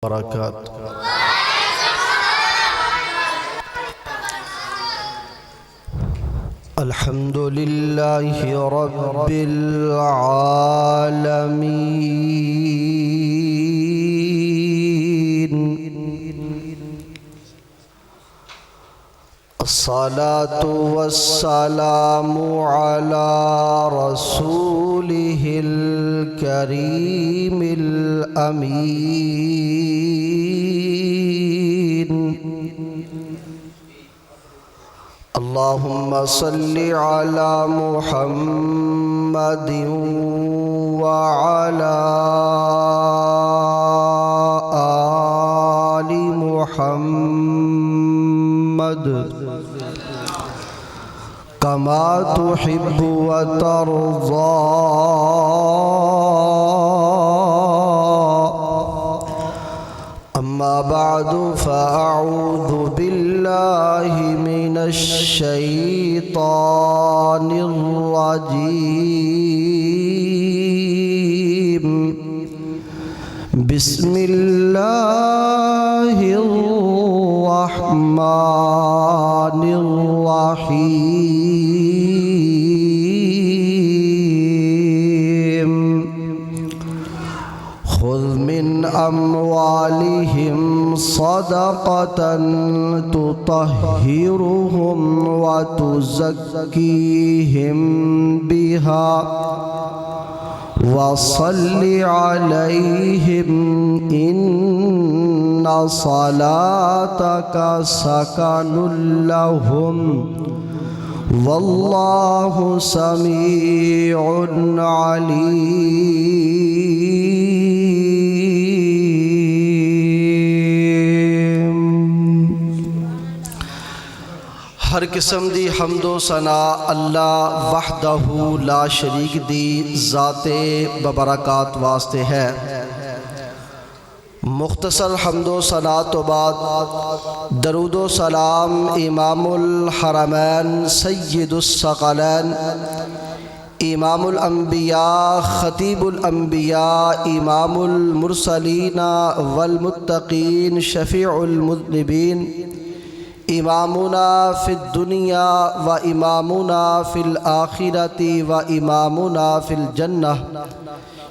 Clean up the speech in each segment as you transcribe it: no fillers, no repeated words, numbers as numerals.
बरकातहू। अल्हम्दुलिल्लाहि रब्बिल आलमीन। अस्सलातु वस्सलामु अला रसूलिहिल करीमिल अमीन। अल्लाहुम्मा सल्लि अला मुहम्मदिन व अला आलि मुहम्मद कमा तुहिब्बु व तर्ज़ा। अम्मा बअदु फ़अऊज़ु बिल्लाहि मिनश शैतानिर रजीम। बिस्मिल्लाहिर रहमानिर रहीम। खुज़ मिन अम्वालिहिम सदक़तन तुतहिरुहुम व तुज़क्कीहिम बिहा वसल्लि अलैहिम इन्ना सलातक सकनुल लहुम वल्लाहु समीउन अलीम। हर किस्म दी हम्दो सना अल्लाह वहदहू ला शरीक दी ज़ाते बबरकात वास्ते है। मुख्तसर हम्दो सना तो बाद दरूदो सलाम इमामुल हरमैन सय्यदुस सकलैन इमामुल अंबिया खतीबुल अंबिया इमामुल मुरसलीना वल मुत्तकीन शफीउल मुज़निबीन इमामुना फिद दुनिया व इमामुना फिल आखिरती व इमामुना फिल जन्नह।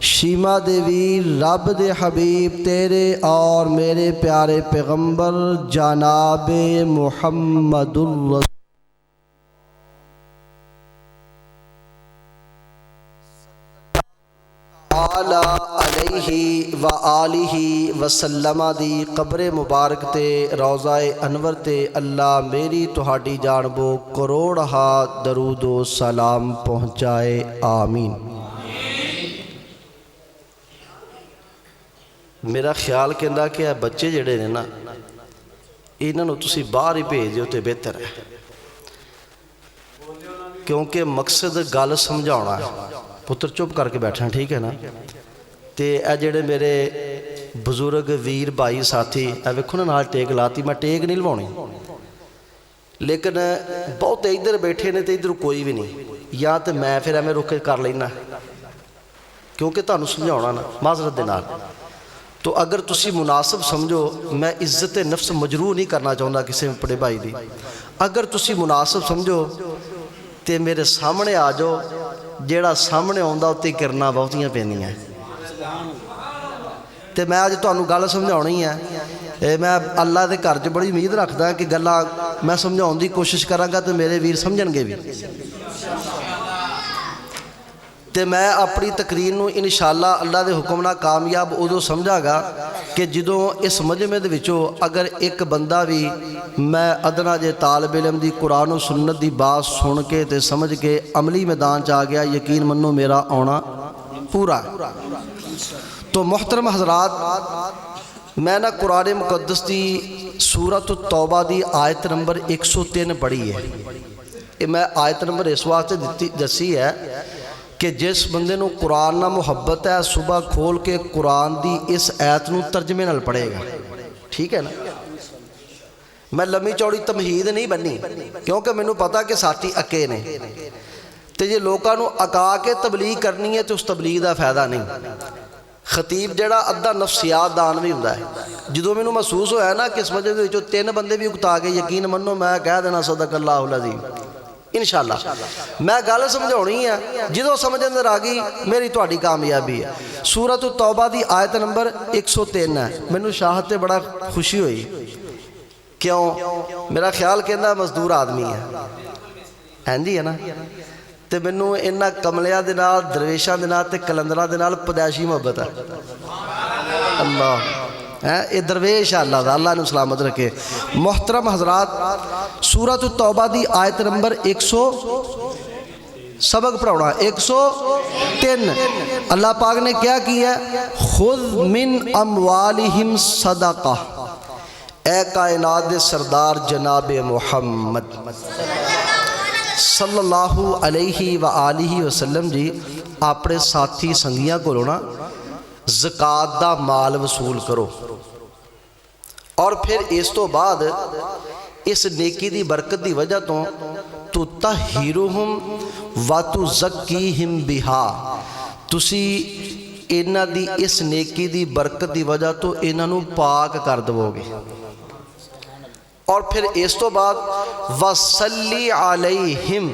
शीमा देवी रब दे हबीब तेरे और मेरे प्यारे पैगंबर जनाबे मुहम्मदुर रसूल अलैहि व आलिहि वसल्लमा दी कब्रे मुबारक ते रोज़ाए अनवर ते अल्लाह मेरी तुहाडी जानबो करोड़ हाथ दरूदो सलाम पहुँचाए। आमीन। मेरा ख्याल कहता कि बच्चे जिहड़े ने ना इन्हां नूं तुसीं बाहर ही भेज दिओ ते बेहतर है, क्योंकि मकसद गल समझाउणा है। पुत्र चुप करके बैठना, ठीक है ना। तो यह जिहड़े मेरे बजुर्ग वीर भाई साथी ए वेखो ना नाल टेक लाती, मैं टेक नहीं लवाउणी, लेकिन बहुत इधर बैठे ने तो इधर कोई भी नहीं, या तो मैं फिर एवें रुक के कर लेना, क्योंकि तुहानूं समझाउणा ना माजरत दे नाल। तो अगर तुसी मुनासिब समझो, मैं इज्जत नफ्स मजरूह नहीं करना चाहता किसी बड़े भाई की। अगर तुसी मुनासिब समझो तो मेरे सामने आ जाओ, जेड़ा सामने आउंदा उत्ते किरना बहुतियां पैंदियां। तो मैं अज तुहानूं गल समझाउणी है। मैं अल्लाह के घर च बड़ी उम्मीद रखदा कि गल्लां मैं समझाउण दी कोशिश करांगा तो मेरे वीर समझणगे भी। तो मैं अपनी तकरीर नूं इंशाअल्लाह अल्लाह के हुक्म नाल कामयाब उदों समझागा कि जदों इस मजमे दे विचों अगर एक बंदा भी मैं अदना जे तालिब इल्म दी कुरान और सुन्नत की बात सुन के ते समझ के अमली मैदान च आ गया, यकीन मनो मेरा आना पूरा। तो मोहतरम हजरात, मैं ना कुरान मुकद्दस की सूरत तौबा की आयत नंबर 103 पढ़ी है। ये मैं आयत नंबर इस वास्ते दसी है कि जिस बंदे नूं कुरान नाल मुहब्बत है, सुबह खोल के कुरान की इस आयत नूं तर्जमे नाल पढ़ेगा, ठीक है ना। मैं लम्मी चौड़ी तमहीद नहीं बनी, क्योंकि मैनू पता कि साथी अके ने, तो जे लोगों को अका के तबलीग करनी है तो उस तबलीग का फायदा नहीं। खतीब जिहड़ा अद्धा नफसियात दान भी हुंदा है। जो मैनू महसूस होया ना कि इस मस्जिद दे विचों 3 बंदे भी उकता के यकीन मनो मैं कह देना सदकल्लाहुल अज़ीम इंशाअल्लाह। मैं गल समझाउणी है, जो समझ अंदर आ गई मेरी तुहाडी कामयाबी है। सूरत तौबा की आयत नंबर 103 है। मैनू शाहत ते बड़ा खुशी हुई, क्यों? मेरा ख्याल कहना मजदूर आदमी है, हाँ जी है ना। तो मैनू इन्हां कमलियां दे नाल, दरवेशां दे नाल ते कलंदरां दे नाल पैदाइशी मुहब्बत है। अल्लाह है ये दरवेश है अल्लाह दा, अल्लाह नू सलामत रखे। मोहतरम हजरात, सूरत तौबा की आयत नंबर 100 सबक पढ़ाना 103। अल्लाह पाक ने क्या किया? खुद मिन अमवालिहिम सदका। ए कायनात दे सरदार जनाब मुहम्मद सल्लल्लाहु अलैहि व आलिहि वसल्लम जी अपने साथी संगियां कोलों ना ज़कात दा माल वसूल करो, और फिर इस तो बाद इस नेकी दी बरकत दी वजह तो तुतहिरुहुम व तुज़क्कीहिम बिहा, तुसी इन्हां दी इस नेकी दी बरकत दी वजह तो इन्हां नू पाक कर देवोगे। और फिर इस तो बाद वसल्ली अलैहिम,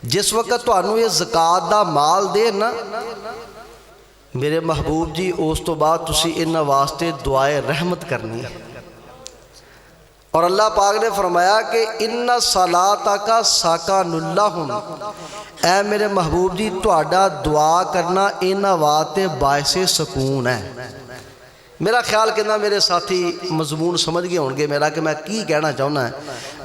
जिस वक्त तुहानू ये ज़कात दा माल दे ना मेरे महबूब जी, उस तो बाद तुसी इन्हां वास्ते दुआए रहमत करनी है। और अल्लाह पाक ने फरमाया कि इन्ना सलाता का साकानुल्लाहुम, ऐ मेरे महबूब जी तुहाडा दुआ करना इन्हां वास्ते बायसे सकून है। मेरा ख्याल कहना मेरे साथी मजमून समझ गए होंगे मेरा कि मैं की कहना चाहना है।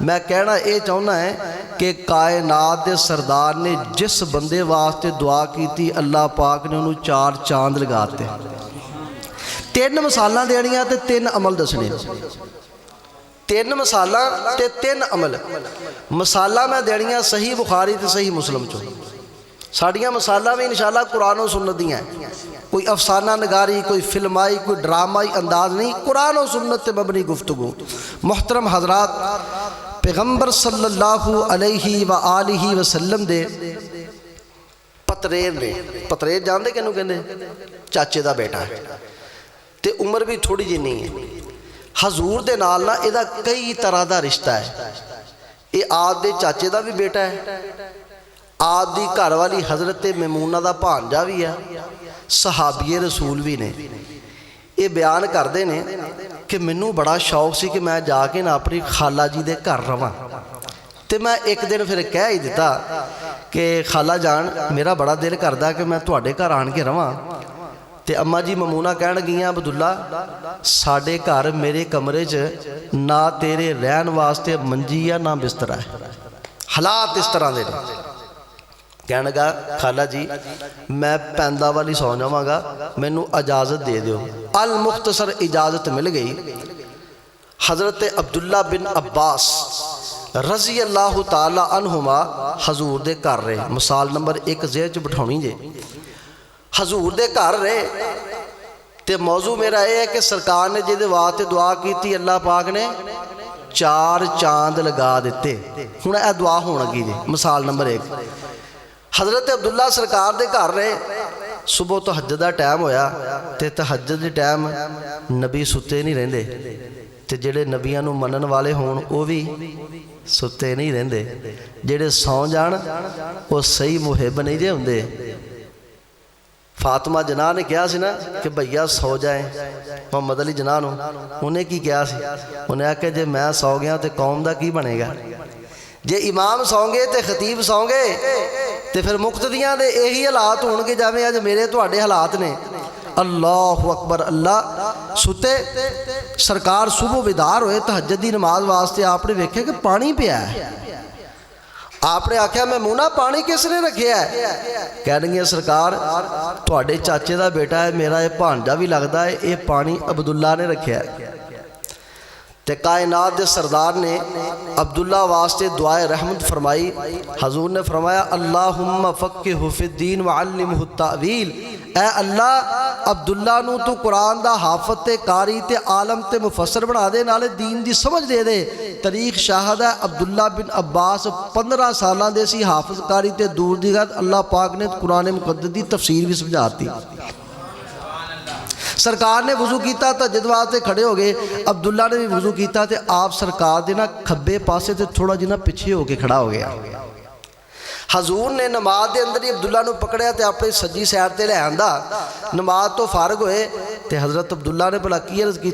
मैं कहना ये चाहना है कि कायनात के सरदार ने जिस बंदे वास्ते दुआ की थी, अल्लाह पाक ने उन्होंने 4 चांद लगाते। 3 मिसालां देनियां ते 3 अमल दसने। 3 मिसालां ते 3 अमल। मिसालां मैं देनियां सही बुखारी ते सही मुस्लिम चो। साड़ियाँ मिसालां भी इंशाअल्लाह कुरान और सुन्नत दी हैं, कोई अफसाना नगारी, कोई फिल्माई, कोई ड्रामाई अंदाज नहीं, कुरान और सुन्नत ते मबनी गुफ्तगू। मोहतरम हजरात, पैगंबर सल्लल्लाहु अलैहि व आलिहि वसल्लम दे पतरेर ने, पतरेर जानते किनू कहंदे? चाचे दा बेटा है ते उम्र भी थोड़ी जी नहीं है। हजूर दे नाल ना इहदा कई तरह का रिश्ता है। ये आप दे चाचे दा भी बेटा है, आप दी घर वाली हजरत मैमूना दा भांजा भी है, सहाबीए रसूल भी ने। ये बयान करते हैं कि मैनू बड़ा शौक सी कि मैं जाके ना अपनी खाला जी दे घर रवां। तो मैं एक दिन फिर कह ही दिता कि खाला जान मेरा बड़ा दिल करदा कि मैं तुहाडे घर आन के रवां। तो अम्मा जी ममूना कहन गियां अब्दुल्ला साडे घर मेरे कमरे च ना तेरे रहन वास्ते मंजी या ना बिस्तरा है, हालात इस तरह के। कहन लगा खाला जी मैं पैंदा वाली सौ जावांगा, मैनू इजाज़त दे दिओ। अल मुख्तसर इजाज़त मिल गई। हज़रत अब्दुल्ला बिन अब्बास रज़ी अल्लाह ताला अन्हुमा हजूर दे घर रहे। मिसाल नंबर 1 जेह च बिठाउणी जे, हजूर दे घर रहे। तो मौजू मेरा यह है कि सरकार ने जिहदे वास्ते दुआ की अल्लाह पाक ने 4 चांद लगा दिते। हुण यह दुआ होण लगी जी। मिसाल नंबर 1 हज़रत अब्दुल्ला सरकार दे घर रहे। सुबह तहज्जुद दा टाइम होया ते तहज्जुद दे टाइम नबी सुते नहीं रहिंदे, ते जिहड़े नबियां नूं मनन वाले होण वो भी सुते नहीं रहिंदे। जिहड़े सौ जाण वो सही मुहिब नहीं जे हुंदे। फातिमा जनाह ने कहा ना कि भैया सौ जाए मोहम्मद अली जनाह नूं, उन्हें की कहा सी? उन्हें आख्या जे मैं सौ गया तो कौम का की बनेगा? जे इमाम सौंगे तो खतीब सौंगे तो फिर मुक्तदियां दे यही हालात होणगे जिवें अज मेरे तुहाडे हालात ने। अल्लाह अकबर। अल्लाह सुते सरकार सुबह विदार होए तहज्जुद दी नमाज वास्ते आपने वेख्या कि पानी पिया है। आपने आख्या मैमूना पानी किसने रखिया है? कह सरकार तुहाडे चाचे का बेटा है, मेरा ये भांजा भी लगता है, ये पानी अब्दुल्ला ने रखिया है। ते कायनात के सरदार ने अब्दुल्ला वास्ते दुआए रहमत फरमाई। हजूर ने फरमाया अल्लाहुम्मा फ़क्किहु फ़िद्दीन व अल्लिमहु तावील। ऐ अल्लाह अब्दुल्ला नूं तू कुरान दा हाफिज़ ते कारी ते आलम ते मुफस्सर बना दे, नाले दीन दी समझ दे दे। तरीक शाहद है अब्दुल्ला बिन अब्बास 15 साल दे सी, हाफिज़ कारी ते दूर दी गल। अल्लाह पाक ने कुरान मुक़द्दस दी तफसीर भी समझाती। सरकार ने वज़ू किया तहज्जुद वास्ते खड़े हो गए, अब्दुल्ला ने भी वज़ू किया तो आप सरकार के ना खब्बे पासे तो थोड़ा जिहा पिछे होकर खड़ा हो गया। हजूर ने नमाज के अंदर ही अब्दुल्ला नूं पकड़िया तो अपनी सज्जी सैड ते लै आंदा। नमाज तो फारग होए तो हज़रत अब्दुल्ला ने भला की अर्ज़ की,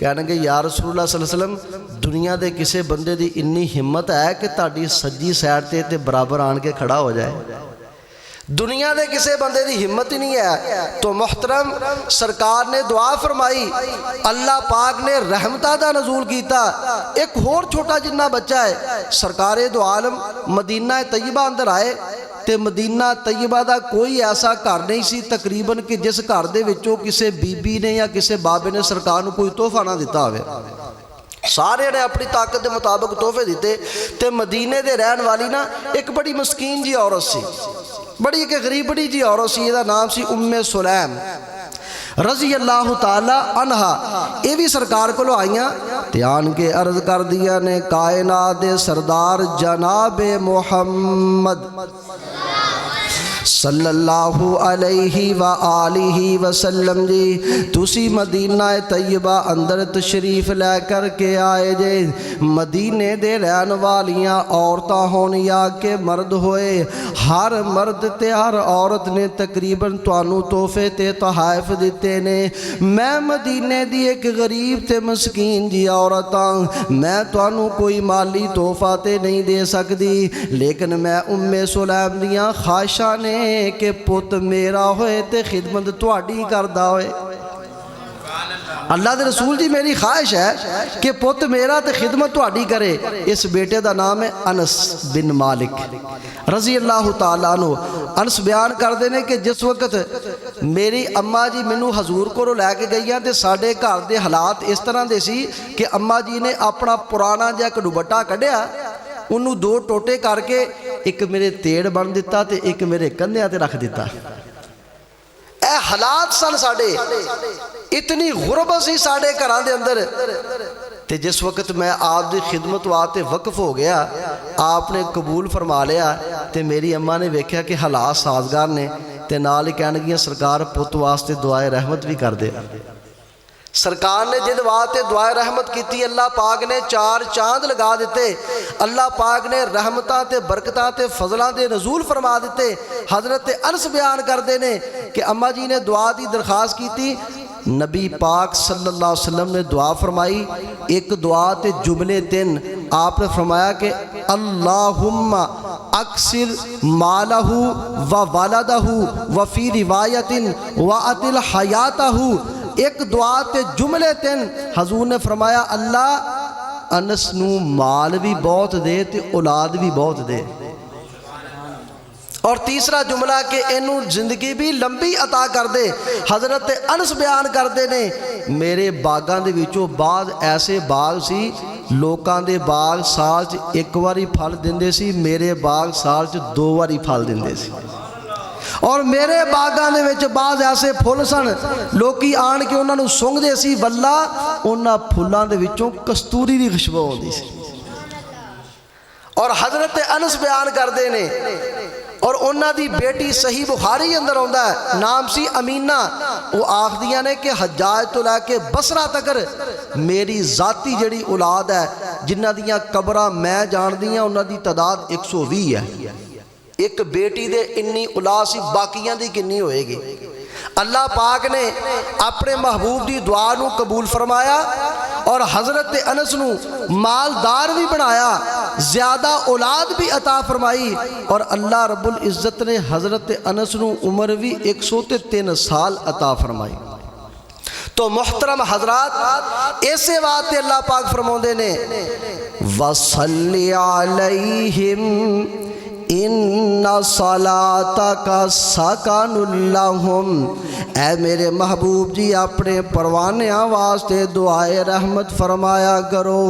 कहणगे या रसूलुल्लाह सल्लल्लाहु अलैहि वसल्लम दुनिया के किसी बंदे की इन्नी हिम्मत है कि तुहाडी सज्जी सैड ते बराबर आन के खड़ा हो जाए। दुनिया के किसी बंदे की हिम्मत ही नहीं है। तो मुहतरम सरकार ने दुआ फरमाई, अल्लाह पाक ने रहमतां दा नज़ूल किया। एक होर छोटा जिन्ना बच्चा है सरकारे दो आलम मदीना तैयबा अंदर आए तो मदीना तैयबा का कोई ऐसा घर नहीं सी तकरीबन कि जिस घर दे विचों किसी बीबी ने या किसी बाबे ने सरकार को कोई तोहफा ना दिता होवे। सारे ने अपनी ताकत के मुताबिक तोहफे दिते। तो मदीने के रहन वाली ना एक बड़ी मस्कीन जी औरत सी, बड़ी एक गरीबड़ी जी औरत सी, इसका नाम सी उम्मे सुलैम रजी अल्लाह ताला अनहा। ये भी सरकार को आईयां ते आन के अर्ज कर दिया ने, कायनात दे सरदार जनाबे मुहम्मद सल्लल्लाहु अलैहि व आलिहि वसल्लम जी तुसी मदीना तैयबा अंदर तशरीफ लै कर के आए जे। मदीने दे रहन वालियां औरतां होन या के मर्द होए, हर मर्द ते हर औरत ने तकरीबन तुहानू तोहफे ते तोहफ़ दिते ने। मैं मदीने दी एक गरीब ते मस्कीन जी औरत हाँ, मैं तुहानू कोई माली तोहफा ते नहीं दे सकती, लेकिन मैं उम्मे सुलैम दियां ख्वाहिशां ने कि पुत मेरा होए ते खिदमत तुहाडी करदा होए। अल्लाह के रसूल जी मेरी ख्वाहिश है कि पुत मेरा ते खिदमत तुहाडी करे। इस बेटे का नाम है अनस बिन मालिक रजी अल्लाह तआला अन्हु। अनस बयान करते हैं कि जिस वक्त मेरी अम्मा जी मैनू हजूर को लैके गई तो साढ़े घर के हालात इस तरह के सी कि अम्मा जी ने अपना पुराना जिहा एक दुपट्टा कढ़िया, उन्होंने दो टोटे करके एक मेरे तेड़ बन दिता तो एक मेरे कंधियां ते रख दिता। ए हालात सन साडे, इतनी गुरबत सी साडे घरां दे अंदर। ते जिस वक्त मैं आप दी खिदमत वास्ते वक्फ हो गया, आपने कबूल फरमा लिया तो मेरी अम्मा ने वेख्या कि हालात साजगार ने ते नाल ही कहणगियां सरकार पुत वास्ते दुआए रहमत भी कर दे। सरकार ने जिद वास्ते दुआ रहमत की, अल्लाह पाक ने चार चांद लगा दिते। अल्लाह पाक ने रहमतां ते बरकतां ते फजलां दे नज़ूल फरमा दिते। हज़रत अनस बयान करते हैं कि अम्मा जी ने दुआ की दरखास्त की, नबी पाक सल्लल्लाहु अलैहि वसल्लम ने दुआ फरमाई। एक दुआ ते जुमले तीन आपने फरमाया कि अल्लाहुम्मा अक्सिर मालहू व वालदहू व फी रिवायतिन व अतिल हयातहू। एक दुआ ते जुमले तीन हजूर ने फरमाया अल्लाह अनस नू माल भी बहुत दे ते औलाद भी बहुत दे। और तीसरा जुमला कि इनू जिंदगी भी लंबी अता कर दे। हज़रत अनस बयान करते ने मेरे बागां दे विचों बाद ऐसे बाग सी, लोकां दे बाग साल च एक बारी फल दिंदे सी, मेरे बाग साल च दो बारी फल दिंदे सी। और मेरे बागां दे विच बाज़ ऐसे फुल सन, लोकी आन के उन्होंने सुंघदे सी, वल्ला उन्हां फुल्लां दे विचों कस्तूरी दी खुशबू आउंदी सी। और हज़रत अनस बयान करते ने और उन्हां दी बेटी सही बुखारी अंदर आउंदा है, नाम सी अमीना। वो आखदियां ने कि हज्जाज तो लैके बसरा तक मेरी जाती जिहड़ी औलाद है, जिन्हां दियां कबरां मैं जानदी हां, उन्हां दी तादाद 120 है। एक बेटी दे इन्नी औलाद सी, बाकियां दी किन्नी होएगी। अल्लाह पाक ने अपने महबूब की दुआ नू कबूल फरमाया और हज़रत अनस नू मालदार भी बनाया, ज़्यादा औलाद भी अता फरमाई। और अल्लाह रब्बुल इज़्ज़त ने हज़रत अनस नू उम्र भी 103 साल अता फरमाई। तो मोहतरम हजरात, ऐसे वास्ते अल्लाह पाक फरमाते ने वसल्ली अलैहिम इन्ना सलातका सकनुल्लहुम। ऐ मेरे महबूब जी अपने परवानियां वास्ते दुआए रहमत फरमाया करो,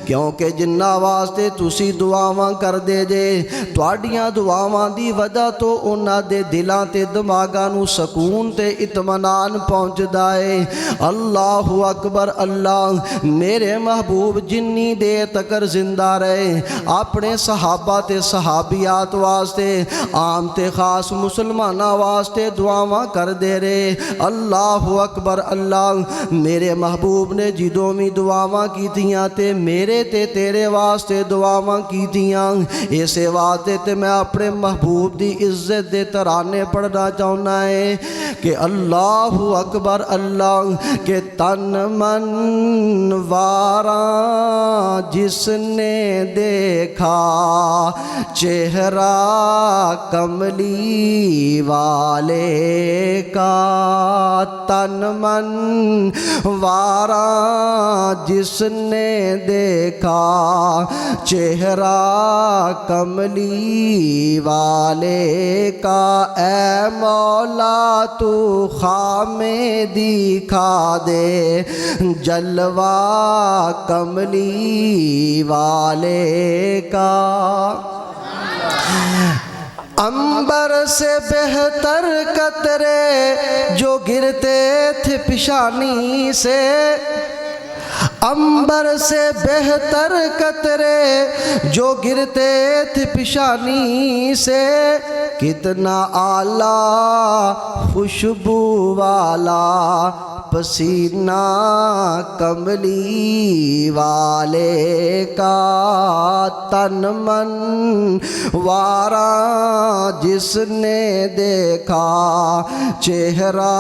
क्योंकि जिन्ना वास्ते तुसी दुआवां करदे जे, तुहाडियां दुआवां दी वजह तो उन्हां दे दिलां ते दिमागां नू सकून ते इत्मीनान पहुंचदा है। अल्लाहु अकबर। अल्लाह मेरे महबूब जिन्नी देर तक जिंदा रहे अपने सहाबा ते सहाबियात कायनात वास्ते आम ते खास मुसलमाना वास्ते दुआवां कर दे रे। अल्लाह अकबर। अल्लाह मेरे महबूब ने जिदों भी दुआवां कीतियां ते मेरे ते तेरे वास्ते दुआवां कीतियां। इसे वास्ते ते मैं अपने महबूब दी इज्जत दे तराने पढ़ना चाहना है कि अल्लाह अकबर। अल्लाह के तन मन वारा जिसने देखा चेहरा कमली वाले का। तन मन वारा जिसने देखा चेहरा कमली वाले का। ऐ मौला तू खामे दिखा दे जलवा कमली वाले का। अंबर से बेहतर कतरे जो गिरते थे पिशानी से। अंबर से बेहतर कतरे जो गिरते थे पिशानी से। कितना आला खुशबू वाला पसीना कमली वाले का। तन मन वारा जिसने देखा चेहरा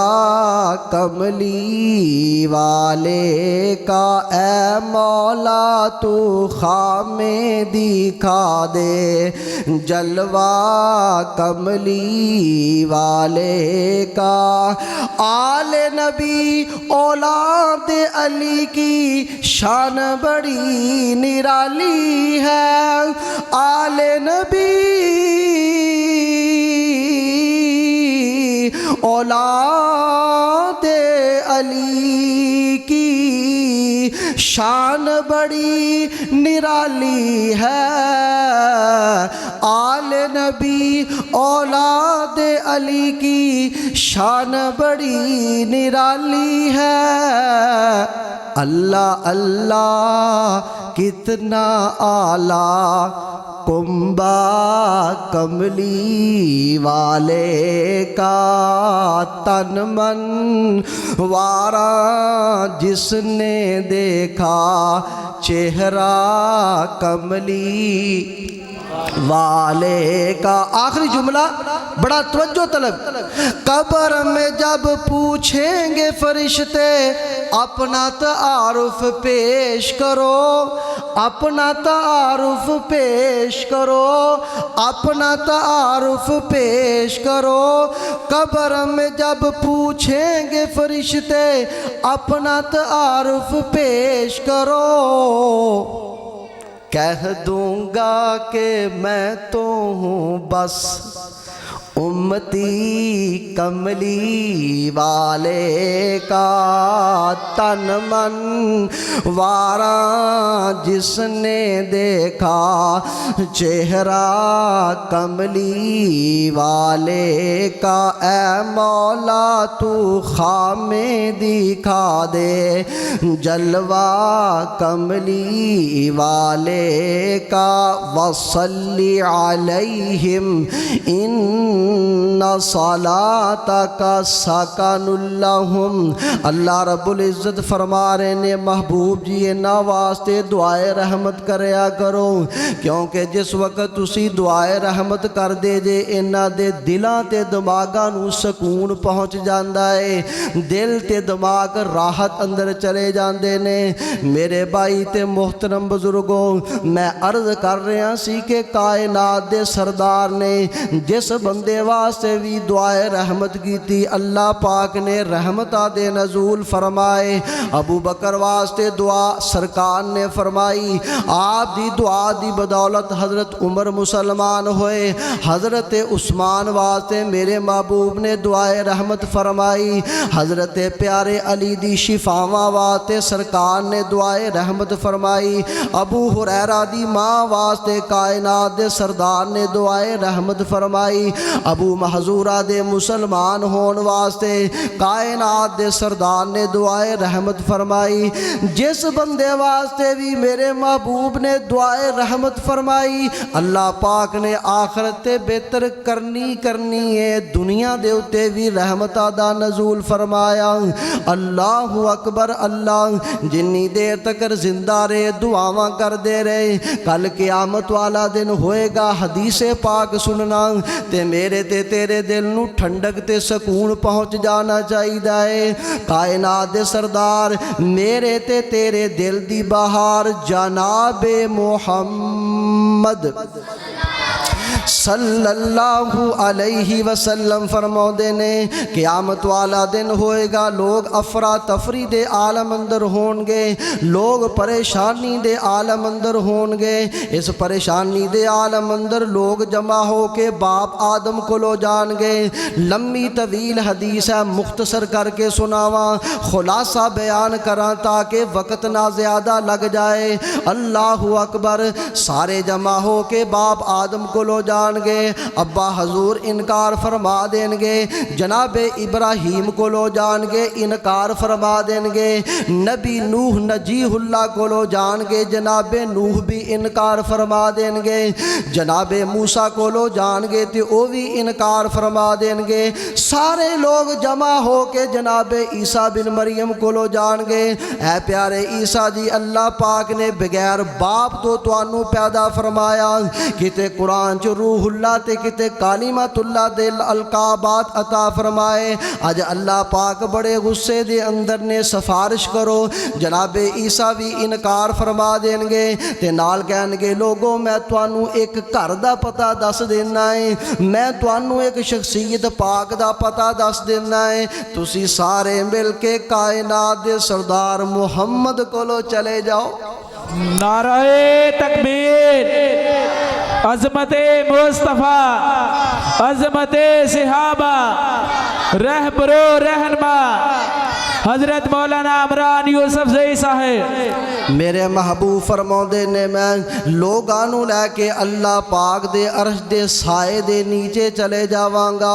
कमली वाले का। ऐ मौला तू खामे दिखा दे जलवा कमली वाले का। आले नबी औलाद अली की शान बड़ी निराली है। आले नबी औलाद अली की शान बड़ी निराली है। आले नबी औलाद अली की शान बड़ी निराली है। अल्लाह अल्लाह कितना आला कुंबा कमली वाले का। तन मन वारा जिसने देखा चेहरा कमली वाले का। आखिरी जुमला बड़ा तवज्जो तलब। कब्र में जब पूछेंगे फरिश्ते अपना तारुफ पेश करो। अपना तारुफ पेश करो। अपना तारुफ पेश करो। कब्र में जब पूछेंगे फरिश्ते अपना तारुफ पेश करो। कह दूंगा कि मैं तो हूँ बस उम्मती कमली वाले का। तन मन वारा जिसने देखा चेहरा कमली वाले का। ऐ मौला तू खामे दिखा दे जलवा कमली वाले का। वसल्ली अलैहिम इन्ना सलातका सकनुल्लहुम। अल्लाह रब्बुल इज़्ज़त फरमा रहे ने महबूब जी इन्हां वास्ते दुआए रहमत करया करो क्योंकि जिस वक्त तुसी दुआए रहमत कर दे जे इन्हां दे दिलां ते दिमागां नूं सकून पहुँच जांदा है। दिल ते दिमाग राहत अंदर चले जाते ने। मेरे भाई ते मोहतरम बुजुर्गों मैं अर्ज कर रहा सी कि कायनात दे सरदार ने जिस बंदे वास्ते भी दुआए रहमत की थी अल्लाह पाक ने रहमता दे नजूल फरमाए। अबू बकर वास्ते दुआ सरकार ने फरमाई। आप दी दुआ दी बदौलत हज़रत उमर मुसलमान होए। हज़रत उस्मान वास्ते मेरे महबूब ने दुआए रहमत फरमाई। हज़रत प्यारे अली दी शिफावा वास्ते सरकार ने दुआए रहमत फरमाई। अबू हुरैरा दी माँ वास्ते कायनात दे सरदार ने दुआए रहमत फरमाई। अबू महजूरा दे मुसलमान होने वास्ते कायनात दे सरदार ने दुआए रहमत फरमाई। जिस बंदे वास्ते भी मेरे महबूब ने दुआए रहमत फरमाई, अल्लाह पाक ने आखरत बेहतर करनी है, दुनिया दे उत्ते भी रहमतां दा नज़ूल फरमाया। अल्लाहु अकबर। अल्लाह जिन्नी देर तक जिंदा रहे दुआवां करते रहे, कल क़यामत वाला दिन होएगा, हदीसे पाक सुनना ते मेरे ते तेरे दिल नू ठंडक ते सकून पहुँच जाना चाहिए है। कायनात दे सरदार मेरे ते तेरे दिल दी बहार जनाबे मुहम्मद सल्लल्लाहु अलैहि वसल्लम फरमाते ने क़यामत वाला दिन होएगा, लोग अफरा तफरी दे आलम अंदर होंगे, लोग परेशानी दे आलम अंदर होंगे। इस परेशानी दे आलम अंदर लोग जमा हो के बाप आदम को लो जाएंगे। लम्बी तवील हदीस है, मुख्तसर करके सुनावा, खुलासा बयान करा ताकि वक्त ना ज़्यादा लग जाए। अल्लाहु अकबर। सारे जमा हो के बाप आदम को लो जाएंगे, अब्बा हजूर इनकार फरमा देंगे, जनाबे इब्राहीम को लो जाएंगे, इनकार फरमा देंगे, नबी नूह नजीहुल्लाह को लो जाएंगे, जनाबे नूह भी इनकार फरमा देंगे, जनाबे मूसा को लो जाएंगे तो वो भी इनकार फरमा देंगे। सारे लोग जमा हो के जनाबे ईसा बिन मरियम को लो जाएंगे। ऐ प्यारे ईसा जी, अल्लाह पाक ने बगैर बाप तो तुहानू पैदा फरमाया, किते कुरान च रूहुल्लाह ते किते कालिमतुल्लाह दे अलकाबात अता फरमाए। अज अल्लाह पाक बड़े गुस्से दे अंदर ने सिफारिश करो, जनाबे ईसा भी इनकार फरमा देंगे ते नाल कहणगे लोगों मैं तुहानू एक घर दा पता दस देना है, मैं तुहानू एक शख्सियत पाक दा पता दस देना है, तुसी सारे मिल के कायनात दे सरदार मुहम्मद कोलो चले जाओ। नाराए तकबीर, अज़मते मुस्तफ़ा, अज़मते सहाबा, रहबरो रहनमा हजरत मौलाना इमरान यूसुफ ज़ई साहब। मेरे महबूब फरमाते ने मैं लोगां लैके अल्लाह पाक दे अर्श दे साए दे नीचे चले जावांगा,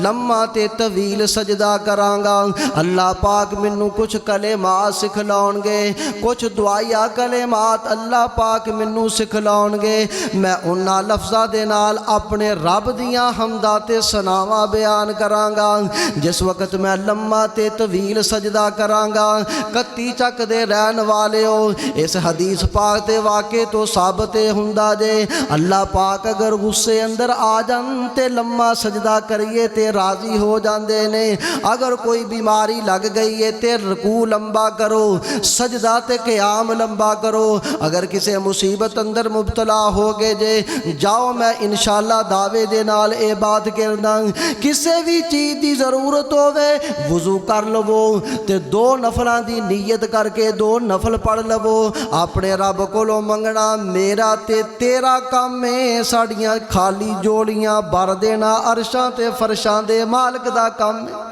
लम्मा ते तवील सजदा करांगा। अल्लाह पाक मैनू कुछ कलेमात सिखलाउणगे, कुछ दुआया कलेमात अल्लाह पाक मैनू सिखलाउणगे। मैं उन्हां लफ्ज़ां दे नाल अपने रब दियां हमदां ते सनावां बयान करांगा। जिस वक्त मैं लम्मा ते तवील सजदा करांगा, कत्ती चक दे रहन वाले हो, इस हदीस पाक ते वाक़े तो साबित हुंदा जे अल्लाह पाक अगर गुस्से अंदर आ जान ते लम्मा सजदा करिए ते राज़ी हो जाते ने। अगर कोई बीमारी लग गई है ते रकू लंबा करो, सजदा ते क़याम लंबा करो। अगर किसी मुसीबत अंदर मुबतला हो गए जे जाओ, मैं इंशाअल्लाह दावे दे नाल ये बात कहना, किसी भी चीज़ की ज़रूरत होवे वज़ू कर लवो ते दो नफलों की नीयत करके दो नफल पढ़ लवो। अपने रब कोलों मंगना मेरा ते तेरा काम है, साड़ियाँ खाली जोड़ियाँ भर देना अरशां ते फरशां दे मालिक दा काम है।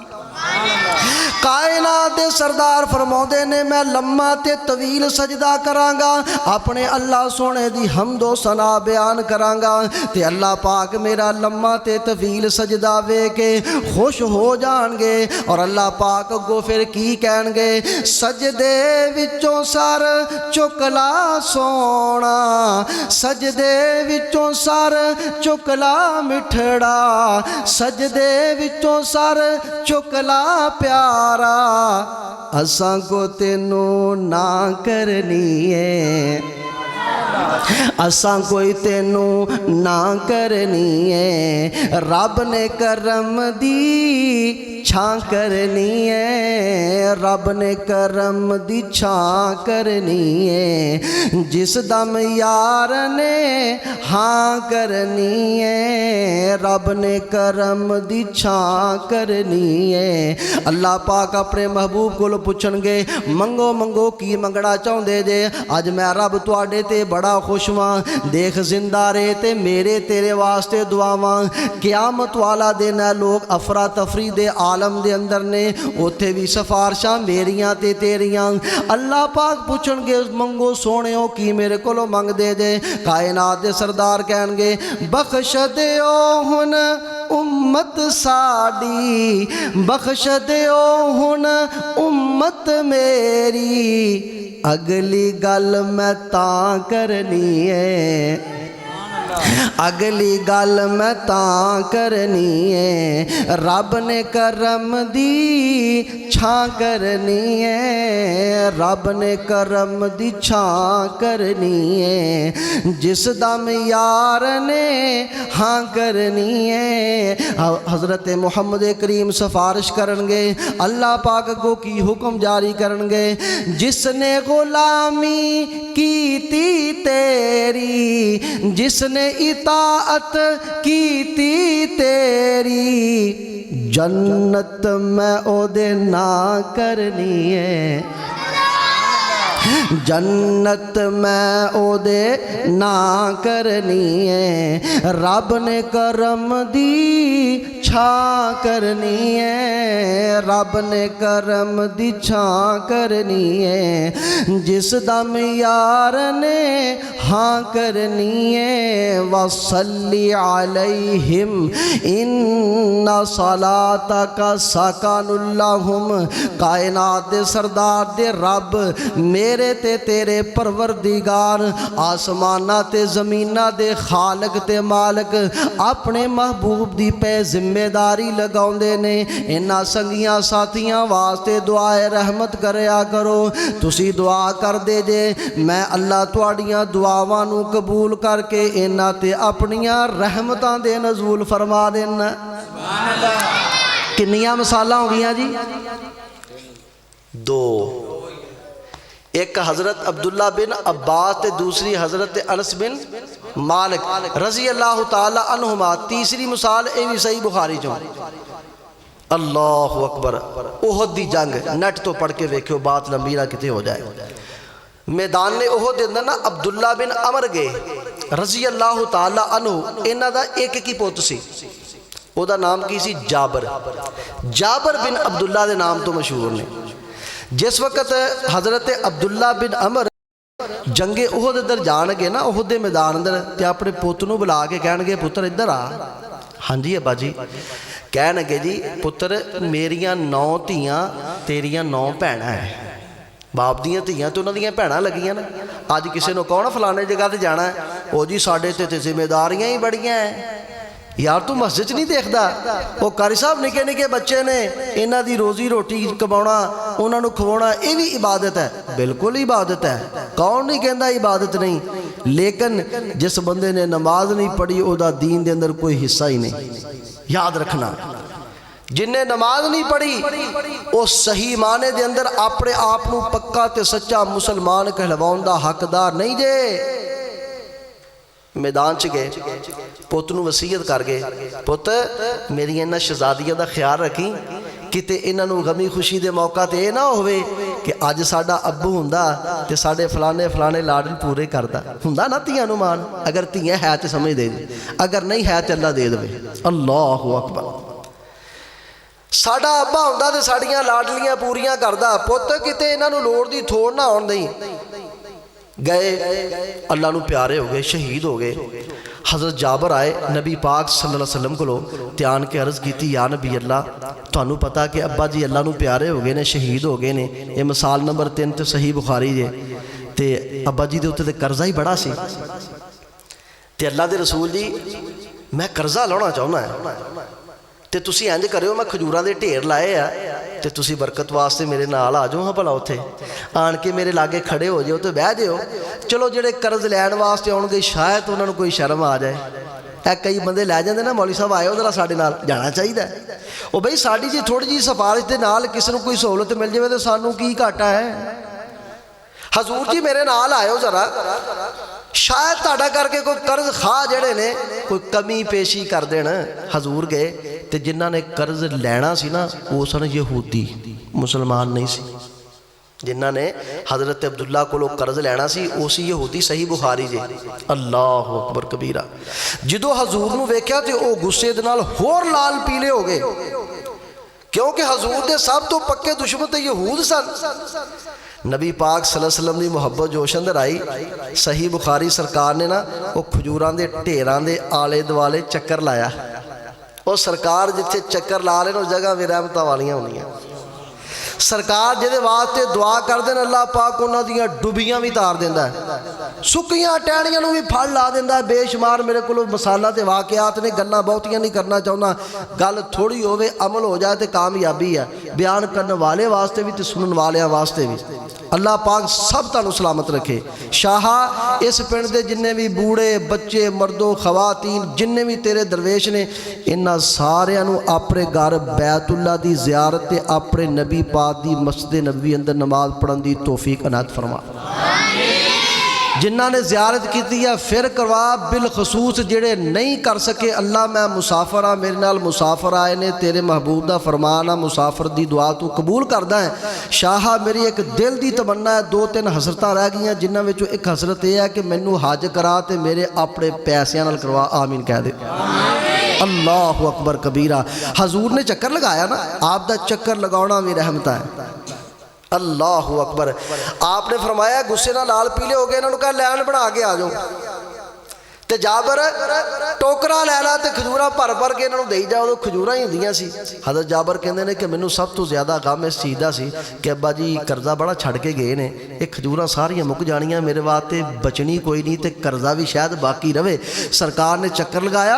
कायनात दे सरदार फरमाते ने मैं लम्मा ते तवील सजदा करांगा, अपने अल्लाह सोने दी हमदो सना बयान करांगा ते अल्लाह पाक मेरा लम्मा ते तवील सजदा वे के खुश हो जाएंगे। और अल्लाह पाक अगो फिर की कहणगे, सजदे विचों सर चुकला सोना, सजदे विचों सर चुकला मिठड़ा, सजदे विचों सर चुकला प्यारा, असां को तेनू ना करनी है, असां कोई तेनू ना करनी है, रब ने करम दी छां करनी है, रब ने करम दी छां करनी है, जिस दम यार ने हाँ करनी है, रब ने करम दी छां करनी है। अल्लाह पाक अपने महबूब को पुछणगे मंगो मंगो की मंगना चाहुंदे जे, अज मैं रब तुहाडे ते बड़ा खुश वां, देख जिंदा रहे ते मेरे तेरे वास्ते दुआवां। क़यामत वाला दिन है, लोग अफरा तफरी दे आलम दे अंदर ने, उत्थे भी सिफारिशां मेरियां ते तेरियां। अल्लाह पाक पुछणगे मंगो सोहणिओ की मेरे कोलों मंगदे जे? कायनात दे सरदार कहणगे बख्श दिओ हुण उम्मत साडी, बख्श दिओ हुण उम्मत मेरी, अगली गल मैं तां करनी है, अगली गल मैं तां करनी है, रब ने करम दी छां करनी है, रब ने करम दी छां करनी है, जिस दम यार ने हाँ करनी है। हज़रत मुहम्मद करीम सिफारिश करनगे, अल्लाह पाक को की हुक्म जारी करनगे, जिसने गुलामी की ती तेरी, जिसने इताअत की ती तेरी, जन्नत मैं ओदे ना करनी है, जन्नत मैं ओदे ना करनी है, रब ने करम दी छां करनी है, रब ने करम दी छां करनी है, जिस दम यार ने हाँ करनी है। वसल्ली अलैहिम इन्ना सलातका सकानुल लहुम, कायनात दे सरदार दे रब मेरे ते तेरे परवरदिगार, आसमाना ते ज़मीना दे खालक ते मालक अपने महबूब दी पे जिम्मेदारी लगाउंदे ने। इन्हां संगियां साथियां वास्ते दुआए रहमत करया करो। तुसी दुआ कर दे जे, मैं अल्लाह तुहाड़ियां दुआवां नूं कबूल करके इन्हां ते अपनियां रहमतां दे नज़ूल फरमा देना। किन्नियां मिसालां हो गईयां जी? दो, एक हज़रत अब्दुल्ला बिन अब्बास ते दूसरी हज़रत अनस बिन मालिक रज़ी अल्लाह ताला अन्हुमा। तीसरी मिसाल ये भी सही बुखारी चों। अल्लाहु अकबर। ओहद दी जंग नेट तो पढ़ के वेखियो, बात लंबी ना किते हो जाए। मैदान ने ओहद दे अंदर ना अब्दुल्ला बिन अमर गए रज़ी अल्लाह ताला अन्हु। इन्हां दा एक ही पुੱਤ सी, ओहदा नाम की सी? जाबर। जाबर बिन अब्दुल्ला दे नाम तो मशहूर ने। जिस वक्त हज़रत अब्दुल्ला बिन अमर जंगे ओहद इधर जाणगे ना, ओहद दे मैदान अंदर, ते अपने पुੱਤ नूं बुला के कहणगे पुत्र इधर आ। हाँ जी अब्बा जी। कहणगे जी पुत्र मेरियां 9 धीआं तेरियां 9 भैणां है। बाप दियां धीआं तो उन्हां दियां भैणां लगियां ना। अज किसी नूं कौन फलाने जगह ते जाना है, ओ जी साडे ते जिम्मेदारियां ही बड़ियां है। यार तू मस्जिद च नहीं देखता, वो कारी साहब निके निके बच्चे ने, इन्हां दी रोजी रोटी कमाउणा, उन्हां नूं खवाउणा, ये भी इबादत है। बिल्कुल इबादत है, कौन नहीं कहता इबादत नहीं। लेकिन जिस बंदे ने नमाज नहीं पढ़ी उहदा दीन दे अंदर कोई हिस्सा ही नहीं। याद रखना, जिन्हें नमाज नहीं पढ़ी वो सही माने दे अंदर अपने आप नूं पक्का ते सच्चा मुसलमान कहलवाउण दा हकदार नहीं जे। मैदान च गए, पुੱਤ नूं वसीयत कर गए, पुੱਤ मेरियां इन्हां शहजादियां दा ख्याल रखी, किते इन्हां नूं गमी खुशी दे मौका ते ये ना होवे कि अज साडा अब्बू हुंदा ते साडे फलाने फलाने लाडन पूरे करदा हुंदा ना। धीआं नूं मान, अगर धीआं है तो समझ दे, अगर नहीं है तो अल्लाह दे देवे। अल्लाहु अकबर। साडा अब्बा हुंदा ते साडियां लाडलियां पूरियां करदा, पुੱਤ किते इन्हां नूं लोड़ दी थोड़ ना आउण दई। गए, अल्लाह नूं प्यारे हो गए, शहीद हो गए। हज़रत जाबर आए नबी पाक सल्लल्लाहु अलैहि वसल्लम को ध्यान के अर्ज़ की, या नबी अल्लाह तुहानूं पता कि अब्बा जी अल्लाह नूं प्यारे हो गए ने, शहीद हो गए ने। ये मिसाल नंबर 3 तो सही बुखारी जे। ते अब्बा जी दे उत्ते ते कर्जा ही बड़ा सी, ते अल्लाह दे रसूल जी मैं कर्जा लाना चाहुंदा है, ते तुसी इंज करियो, मैं खजूरां दे ढेर लाए आ, ते तुसी बरकत वास्ते मेरे नाल आ जाओ। हाँ भला उत्थे आन के मेरे लागे खड़े हो जाओ तो बह जाओ। चलो जेड़े कर्ज लैण वास्ते आउणगे शायद उन्हां नूं कोई शर्म आ जाए। ए कई बंदे लै जांदे ना, मौली साहब आए जरा साडे नाल, जाना चाहिए। वो बई साडी जी थोड़ी जी सिफारिश दे नाल किसी नूं कोई सहूलत मिल जाए तो सानूं की घाटा है। हजूर जी मेरे नाल आयो जरा, शायद तुहाडा करके कोई कर्ज खा जड़े ने कोई कमी पेशी कर देन। हजूर गए तो जिन्हों ने कर्ज लैना सी ना वो सन यहूदी, मुसलमान नहीं सी। जिन्हों ने हज़रत अब्दुल्ला को कर्ज लैना सी वो सी यहूदी। सही बुखारी जे। अल्लाह अकबर कबीरा। जो हजूर नूं वेख्या तो वह गुस्से दे नाल होर लाल पीले हो गए। क्योंकि हजूर के सब तो पक्के दुश्मन तो यहूद सन। नबी पाक सल्लल्लाहु अलैहि वसल्लम की मुहब्बत जोश अंदर आई। सही बुखारी सरकार ने ना वो खजूरां दे ढेरां दे आले दुआले चक्कर लाया। वो सरकार जिथे चक्कर ला लेन उस जगह भी रहमतां वालियां होंदियां। सरकार जिहदे वास्ते दुआ करदे ने अल्लाह पाक उन्हां दियां डुबियां भी तार दिंदा है, सुक्कियां टहनियां नूं भी फड़ ला दिंदा है। बेशुमार मेरे कोल मसाला ते वाक़ियात ने, गल्लां बहुतियां नहीं करना चाहुंदा, गल थोड़ी होवे अमल हो जाए तो कामयाबी है। बयान करने वाले वास्ते भी ते सुनने वालियां वास्ते भी। अल्लाह पाक सब तुहानूं सलामत रखे। शाहा इस पिंड दे जिन्ने भी बूढ़े बच्चे मर्दो खवातीन जिन्ने भी तेरे दरवेश ने, इन्हां सारियां नूं अपने घर बैतुल्ला दी ज़ियारत ते अपने नबी पाक दी मस्जिद नबवी अंदर नमाज पढ़न दी तौफीक अनायत फरमा। जिन्होंने ज़ियारत की है फिर करवा, बिलखसूस जेड़े नहीं कर सके। अल्लाह मैं मुसाफर हाँ, मेरे नाल मुसाफर आए ने, तेरे महबूब का फरमान आ, मुसाफर की दुआ तू कबूल करदा है। शाहा मेरी एक दिल की तमन्ना है, 2-3 हसरत रह गई जिन्हों में एक हसरत यह है कि मैनू हज करा तो मेरे अपने पैसों नाल करवा। आमीन कह दे। अल्लाह अकबर कबीरा। हजूर ने चक्कर लगाया ना, आपका चक्कर लगाना भी रहमत है। अल्लाह अकबर। आपने फरमाया गुस्से नाल लाल पीले हो गए, इन्होंने कहा लैन बना के आ जाओ। तो जाबर टोकरा लै ला तो खजूरा भर भर के इन्होंने दई जाओ। खजूरा ही होंदियां सी। हज़रत जाबर कहते हैं कि मैनू सब तो ज़्यादा गम इस चीज़ का सी कि अब्बा जी कर्जा बड़ा छड़ के गए ने, ये खजूरा सारियां मुक जानियां, मेरे वास्ते बचनी कोई नहीं, तो कर्जा भी शायद बाकी रवे। सरकार ने चक्कर लगाया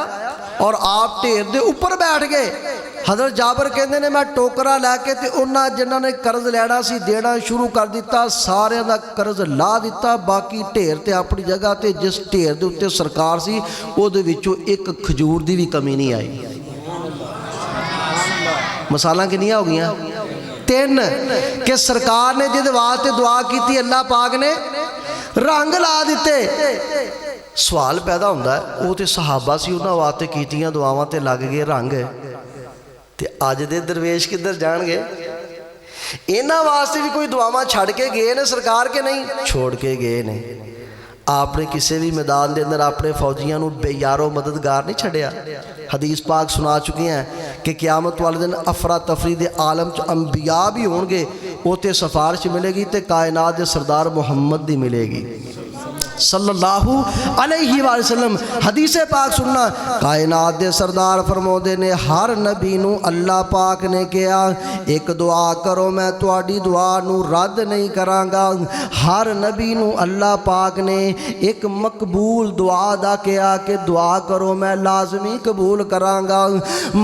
और आप ढेर के उपर बैठ गए। हज़रत जाबर कहते हैं मैं टोकरा लैके तो उन्होंने जिन्होंने कर्ज लैना सी देना शुरू कर दिता, सारिਆਂ का कर्ज ला दिता। बाकी ढेर तो अपनी जगह ते जिस ढेर के उत्ते सरकार सी उहदे विचों एक खजूर की भी कमी नहीं आई। मसाला कितनियां हो गईयां? 3 कि सरकार ने जिहदे वास्ते दुआ की अल्लाह पाक ने रंग ला दिते। सवाल पैदा होंदा है वो तो सहाबा सी, उन्होंने वास्ते कीतियां दुआवां ते लग गए रंग, ते अज दे दरवेश किधर जाणगे? इन्हां वास्ते भी कोई दुआवां छड़ के गए ने सरकार के नहीं? छोड़ के गए ने। आपने किसी भी मैदान के अंदर अपने फौजियों को बेयारो मददगार नहीं छड़िया। हदीस पाक सुना चुके हैं कि क़यामत वाले दिन अफरा तफरी के आलम च अंबिया भी होंगे, वो तो सिफारिश मिलेगी तो कायनात के सरदार मुहम्मद की मिलेगी सल्लल्लाहु अलैहि वसल्लम। हदीस पाक सुनना, कायनात दे सरदार फरमाते ने हर नबी नू अल्लाह पाक ने कहा एक दुआ करो मैं तुहाडी दुआ नू रद्द नहीं करांगा। हर नबी नू अल्लाह पाक ने एक मकबूल दुआ दा कहा कि दुआ करो मैं लाजमी कबूल करांगा।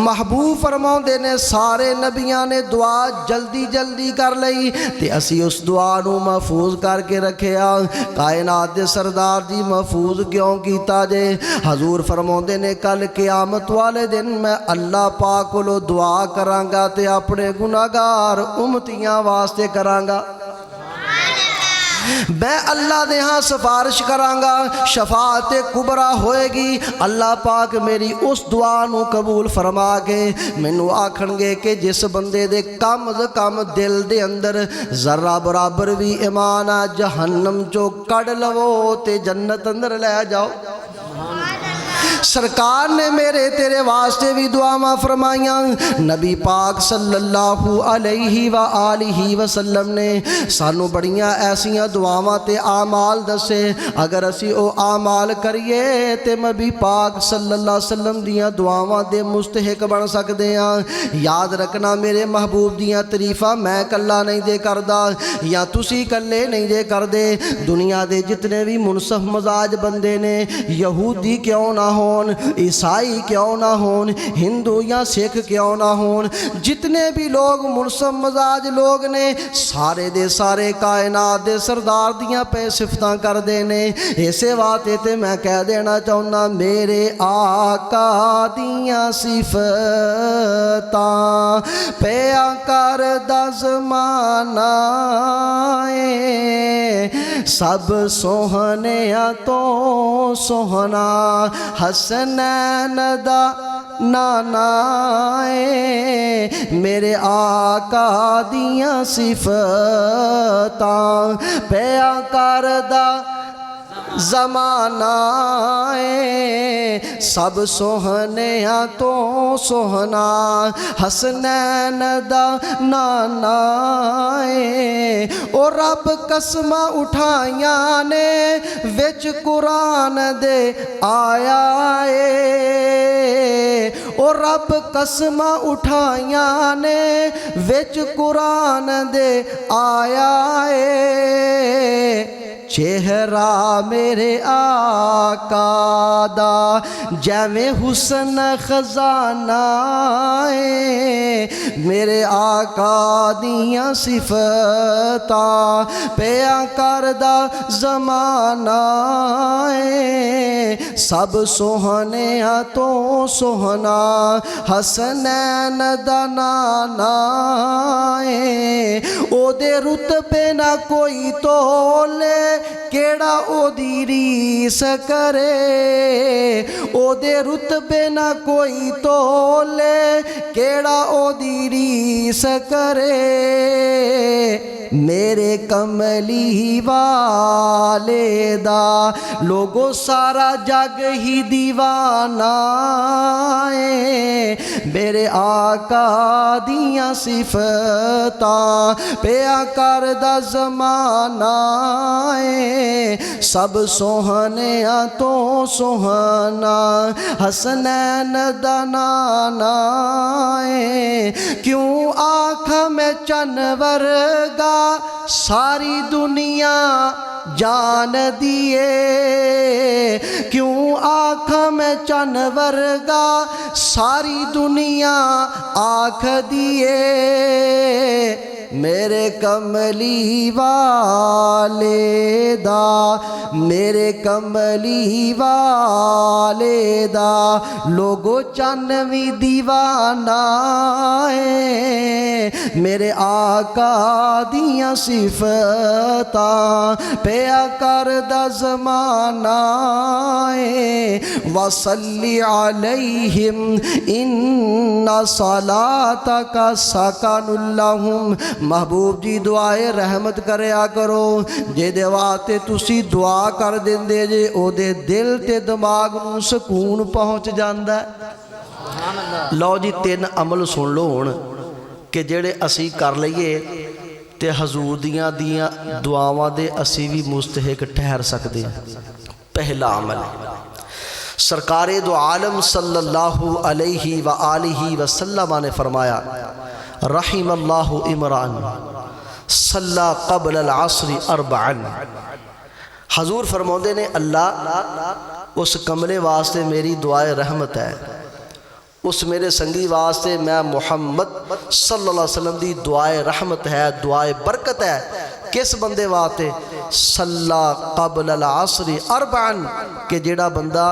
महबूब फरमाते ने सारे नबियां ने दुआ जल्दी जल्दी कर लई ते असी उस दुआ नू महफूज करके रखिया। कायनात दे सरदार जी महफूज क्यों किया जे? हजूर फरमाते ने कल क़यामत वाले दिन मैं अल्लाह पाक कोलों दुआ करांगा ते अपने गुनाहगार उम्मतियां वास्ते करांगा। मैं अल्लाह दे हाँ सिफारिश करांगा, शफाअत कुबरा होएगी। अल्लाह पाक मेरी उस दुआ नू कबूल फरमा के मैनू आखणगे कि जिस बंदे दे कम ज कम दिल दे अंदर जरा बराबर भी ईमान आ, जहन्नम चो कढ़ लवो ते जन्नत अंदर लै जाओ। सरकार ने मेरे तेरे वास्ते भी दुआवां फरमाइयां। नबी पाक सल्लल्लाहु अलैहि व आलिहि वसल्लम ने सानू बड़ियां ऐसियां दुआवां ते आमाल दसे, अगर असी ओ आमाल करिए ते नबी पाक सल्लल्लाहु अलैहि वसल्लम दियां दुआवां दे मुस्तहिक बन सकदे हां। याद रखना मेरे महबूब दियां तरीफां मैं कल्ला नहीं दे करदा या तुसी कल्ले नहीं दे करदे। दुनिया दे जितने भी मुनसफ मजाज बंदे ने, यहूदी क्यों ना हो, ईसाई क्यों ना होन, हिंदू या सिख क्यों ना होन, जितने भी लोग मुनसब मजाज लोग ने सारे दे सारे कायनात दे सरदार दियां पे सिफतां करदे ने। इसे वास्ते ते मैं कह देना चाहुंदा मेरे आका दियां सिफतां पिया करदा ज़माना ए, सब सोहनिया तो सोहना हसनैन दा नाना ए। मेरे आका दियां सिफतां पिया करदा ज़माना है, सब सोहनिया तो सोहना हसनैन दा नाना है। ओ रब कसमां उठाइयां ने विच कुरान दे आया है। ओ रब कसमां उठाइयां ने विच कुरान दे आया है। चेहरा मेरे आका दा जैवें हुस्न खजाना है। मेरे आका दियां सिफतां पिया करदा ज़माना है। सब सोहनिया तो सोहना हसनैन दा नाना है। ओदे रुतबे ना कोई तोले केड़ा ओदी रीस करे। ओदे रुतबे ना कोई तोले केड़ा ओदी रीस करे। मेरे कमली वाले दा लोगो सारा जग ही दीवाना है। मेरे आका दियां सिफतां पिया करदा ज़माना है। सब सोहनिया तो सोहना हसनैन दा नाना है। क्यों आखा मैं चनवर गा सारी दुनिया जान दिए। क्यों आखा मैं चनवर गा सारी दुनिया आख दिए। मेरे कमली वाले दा मेरे कमली वाले दा लोगो चन्नवी दीवाना है। मेरे आका दियां सिफतां पिया करदा ज़माना है। वसल्ली अलैहिम इन्ना सलातका सकनुल लहुम। महबूब जी दुआए रहमत करया करो। जेदे वास्ते तुसी दुआ कर देंदे जे ओदे दिल ते दिमाग नूं सकून पहुँच जांदा है। लो जी तीन अमल सुन लो हुण कि जेड़े असी कर लईए ते हजूर दियां दुआवां दे असी भी मुस्तहिक ठहर सकते हैं। पहला अमल सरकारे दो आलम सल्लल्लाहु अलैहि व आलिहि वसल्लम ने फरमाया रहिमल्लाहु इमरान सल्ला क़ब्ल अल असरी अरबअन। हजूर फरमाते ने अल्लाह उस कमले वास्ते मेरी दुआए रहमत है। उस मेरे संगी वास्ते मैं मुहम्मद सल्लल्लाहु अलैहि वसल्लम दी दुआए रहमत है, दुआए बरकत है। किस बंदे वास्ते? सल्ला क़ब्ल अल असरी अरबअन कि जेड़ा बंदा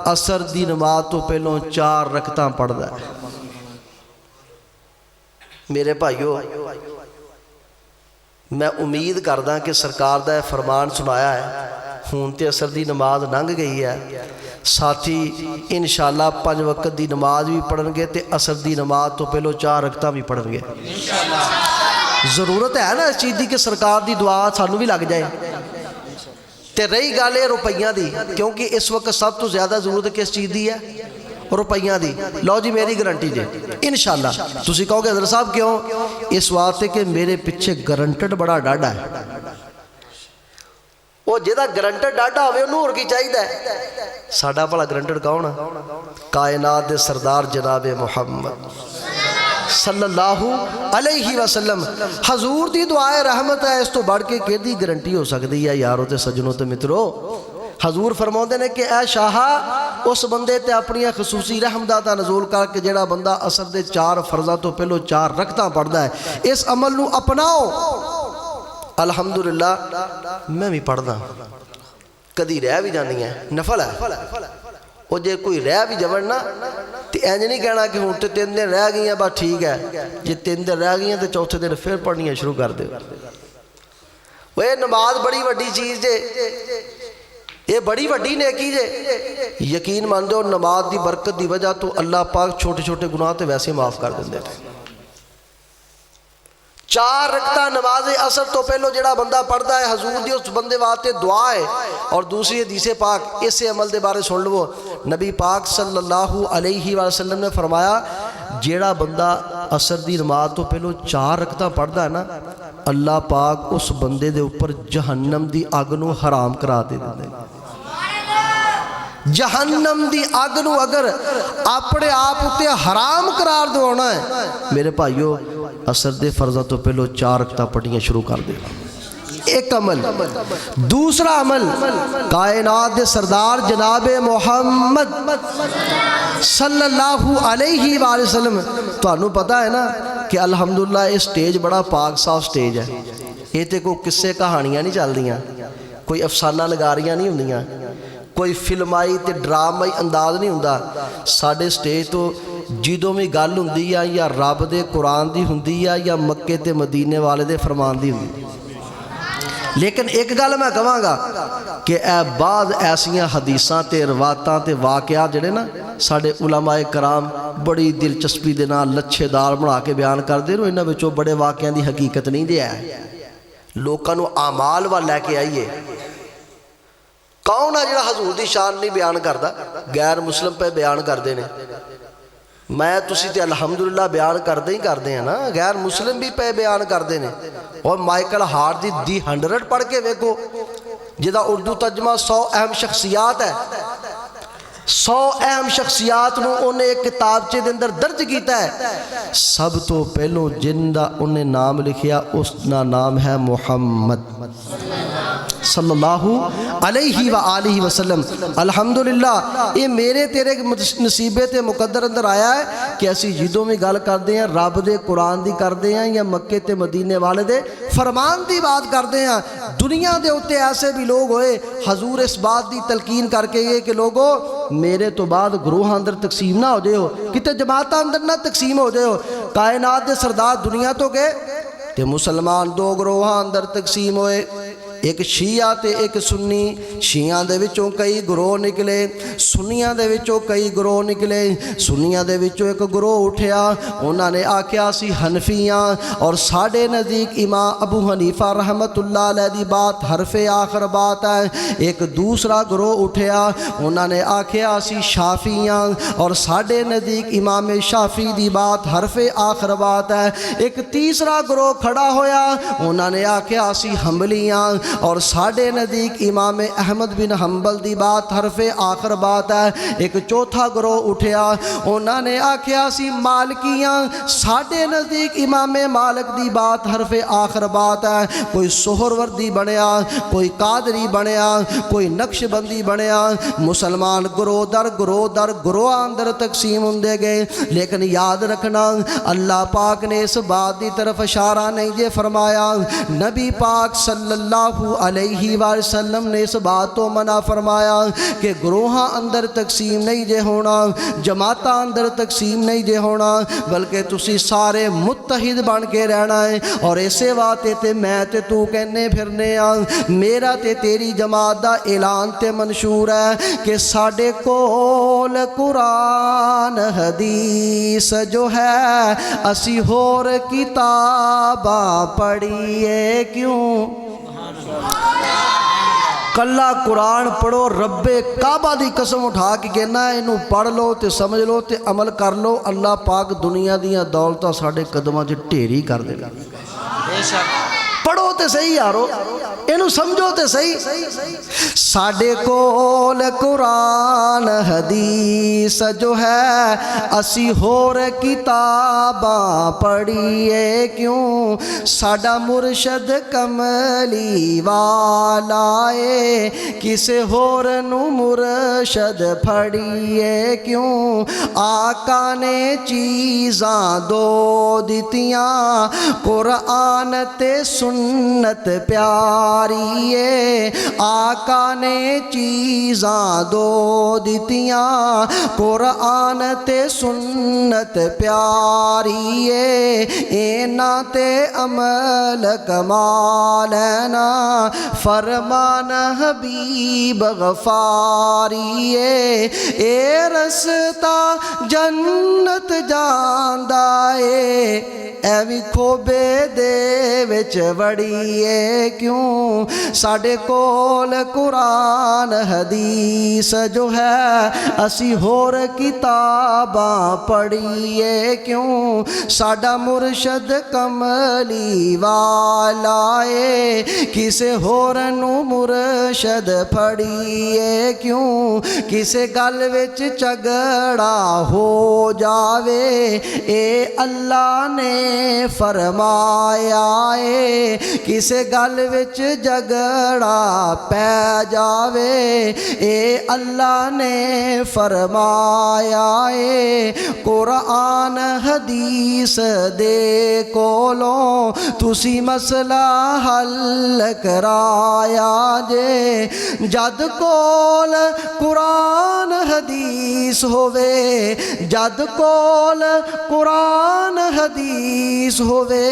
असर दी नमाज तो पहलों 4 रकतां पढ़दा है। मेरे भाइयों मैं उम्मीद करदा कि सरकार दा फरमान सुनाया है। हुण ते असर दी नमाज लंघ गई है। साथी इंशाअल्लाह 5 वक्त की नमाज भी पढ़नगे ते असर दी नमाज तो पहलों 4 रकतां भी पढ़नगे। जरूरत है ना इस चीज़ की कि सरकार की दुआ सानू भी लग जाए। ते रही गल रुपइयां दी, क्योंकि इस वक्त सब तो ज़्यादा जरूरत किस चीज़ की है? रुपइयां दी। लो जी मेरी गारंटी जे इंशाअल्लाह। तुसी कहोगे हज़रत साहब क्यों? इस वास्ते कि मेरे पिछे गारंटेड बड़ा डाढ़ा है। वो जिहदा गारंटेड डाढ़ा होवे उहनूं होर की चाहीदा है? साडा भला गारंटेड कौन है? कायनात दे सरदार जनाबे मुहम्मद सल्लल्लाहु अलैहि वसल्लम। हजूर दी दुआए रहमत है। इस तो बढ़ के किहदी गारंटी हो सकती है यारो ते सज्जनों ते मित्रों? हजूर फरमाते ने कि ऐ शाहा उस बंदे ते अपनी खसूसी रहमत दा नज़ूल करके जेड़ा बंदा असर दे 4 फर्जा तो पहलों 4 रकतां पढ़दा है। इस अमल नूं अपनाओ। अल्हम्दुलिल्लाह मैं भी पढ़दा, कदी रह भी जानी है, नफल है। वो जे कोई रह भी जावन ना तो इंज नहीं कहना कि हुण तो 3 दिन रह गई बस ठीक है। जे 3 दिन रह गई तो चौथे दिन फिर पढ़नियाँ शुरू कर दे। वो नमाज बड़ी वड्डी चीज़ जे, ये बड़ी वड्डी नेकी जे। यकीन मान दो नमाज की बरकत की वजह तो अल्लाह पाक छोटे छोटे गुनाह तो वैसे माफ़ कर देंगे। 4 रकता नमाज असर तो पहलो जिहड़ा बंदा पढ़ता है हजूर दी उस बंदे वास्ते दुआ है। और दूसरी हदीस पाक इसे अमल के बारे सुन लो। नबी पाक सल्लल्लाहु अलैहि वसल्लम ने फरमाया जिहड़ा बंदा असर दी नमाज तो पहलो 4 रकता पढ़ता है ना, अल्लाह पाक उस बंदे दे उपर जहन्नम दी अग नूं हराम करा दे देंदा। जहन्नम दी अग नूं अगर अपने आप उत्ते हराम करार दवाना है मेरे भाईओ, असर दे फर्जा तो पहलो 4 रकता पढ़ियां शुरू कर दे। एक अमल। दूसरा अमल, कायनात दे सरदार जनाबे मोहम्मद सल्लल्लाहु अलैहि वसल्लम, तुहानू पता है ना कि अल्हम्दुलिल्लाह ये स्टेज बड़ा पाक साफ स्टेज है। ये तो कोई किस्से कहानियां नहीं चलदियां, कोई अफसाना नगारियां नहीं हुंदियां, कोई फिल्माई ते ड्रामाई अंदाज नहीं हुंदा। साडे स्टेज तो जिदों भी गल हुंदी है या रब दे कुरान दी हुंदी है या मक्के ते मदीने वाले दे फरमान दी हुंदी। लेकिन एक गल मैं कहांगा कि बाद ऐसियां हदीसां ते रवातां ते वाक़ियात जिहड़े ना साडे उलमाए कराम बड़ी दिलचस्पी दे नाल लच्छेदार बना के बयान करदे ने। इन्हां विचों बड़े वाक़ियां दी हकीकत नहीं दे है, लोकां नूं आमाल वाल लैके आईए। कौन है जिहड़ा हजूर दी शान नहीं बयान करता? गैर मुस्लिम पे बयान करते हैं। मैं तुसी ते अल्हम्दुलिल्लाह बयान करते ही करते हैं ना, गैर मुस्लिम भी पे बयान करते हैं। और माइकल हार्ट दी 100 पढ़ के वेखो, जिहदा उर्दू तर्जमा 100 अहम शख्सियात है। 100 अहम शख्सियात नूं उन्हें एक किताबचे दे अंदर दर्ज किया है। सब तो पहलों जिनका उन्हें नाम लिखिया उसका नाम है मुहम्मद सल्लल्लाहु अलैहि व आलिहि वसल्लम। अल्हम्दुलिल्लाह ये मेरे तेरे नसीबे ते मुकद्दर अंदर आया है कि असी जिदों भी गल करते हैं रब दे कुरान दी करते हैं या मक्के ते मदीने वाले दे फरमान दी बात करते हैं। दुनिया दे उत्ते ऐसे भी लोग होए, हजूर इस बात की तलकीन करके गए कि लोगों मेरे तो बाद गुरूह अंदर तकसीम ना हो जाओ, किते जमात अंदर ना तकसीम हो जाओ। कायनात दे सरदार दुनिया तो गए ते मुसलमान 2 गुरूह अंदर तकसीम होए, एक शिया ते एक सुन्नी। शिया दे विचों कई गुरोह निकले, सुन्नियां दे विचों कई गुरोह निकले। सुन्नियां दे विचों एक गुरोह उठिया, उन्होंने आख्या सी हनफियां और साढ़े नज़दीक इमाम अबू हनीफा रहमतुल्लाह अलैह दी बात हरफे आखिर बात है। एक दूसरा गुरोह उठिया, उन्होंने आख्या सी शाफियां और साढ़े नज़दीक इमाम शाफी दी बात हरफे आखिर बात है। एक तीसरा गुरोह खड़ा होया, उन्होंने आख्या सी हम्बलियां और साढ़े नज़दीक इमाम अहमद बिन हम्बल दी बात हरफे आखिर बात है। एक चौथा ग्रोह उठिया, उन्होंने आख्या सी मालकियां, साढ़े नज़दीक इमाम मालिक दी बात हरफे आखिर बात है। कोई सोहरवर्दी बनया, कोई कादरी बनया, कोई नक्शबंदी बनया। मुसलमान ग्रोह दर ग्रोह अंदर तकसीम होंदे गए। लेकिन याद रखना अल्लाह पाक ने इस बात की तरफ इशारा नहीं जे फरमाया, नबी पाक सल्लल्लाहु अलैहि वसल्लम ने इस बात तो मना फरमाया कि ग्रोह अंदर तकसीम नहीं जे होना, जमाता अंदर तकसीम नहीं जे होना, बल्कि तुसी सारे मुत्तहिद बन के रहना है। और इसे वास्ते ते मैं ते तू कहने फिरने आ, मेरा ते तेरी जमात दा ऐलान ते मंशूर है कि साडे कोल कुरान हदीस जो है असी होर किताबा पढ़िए क्यों। कला कुरान पढ़ो, रब्बे काबा दी कसम उठा के कहना इनू पढ़ लो तो समझ लो तो अमल कर लो, अल्लाह पाक दुनिया दियां दौलतां साडे कदमां 'च ढेरी कर देगा। पढ़ो तो सही यारो, इनू समझो तो सही। साडे कोल कुरान हदीस जो है असी होर किताबां पढ़िए क्यों। साडा मुर्शद कमली वाला है, किसे होर नू मुर्शद फड़िए क्यों। आका ने चीज़ां दो दितियां, कुरान ते सुन्नत प्यारी है। आका ने चीज़ां दो दितियां, कुरान ते सुन्नत प्यारी है। इना ते अमल कमाल ना, फरमान हबीब गफारी है। ए रस्ता जन्नत जांदा है, ਐਵੇਂ ਖੋਬੇ ਦੇ ਵਿੱਚ ਵੜੀਏ ਕਿਉਂ ਸਾਡੇ ਕੋਲ ਕੁਰਾਨ ਹਦੀਸ ਜੋ ਹੈ ਅਸੀਂ ਹੋਰ ਕਿਤਾਬਾਂ ਪੜ੍ਹੀਏ ਕਿਉਂ ਸਾਡਾ ਮੁਰਸ਼ਦ ਕਮਲੀ ਵਾਲਾ ਏ ਕਿਸੇ ਹੋਰ ਨੂੰ ਮੁਰਸ਼ਦ ਫੜੀਏ ਕਿਉਂ ਕਿਸੇ ਗੱਲ ਵਿੱਚ ਝਗੜਾ ਹੋ ਜਾਵੇ ਇਹ ਅੱਲਾ ਨੇ ਫਰਮਾਇਆ ਏ ਕਿਸੇ ਗੱਲ ਵਿੱਚ ਝਗੜਾ ਪੈ ਜਾਵੇ ਇਹ ਅੱਲਾ ਨੇ ਫਰਮਾਇਆ ਏ ਕੁਰਾਨ ਹਦੀਸ ਦੇ ਕੋਲੋਂ ਤੁਸੀਂ ਮਸਲਾ ਹੱਲ ਕਰਾਇਆ ਜੇ ਜਦ ਕੋਲ ਕੁਰਾਨ ਹਦੀਸ ਹੋਵੇ ਜਦ ਕੋਲ ਕੁਰਾਨ ਹਦੀਸ ਹੋਵੇ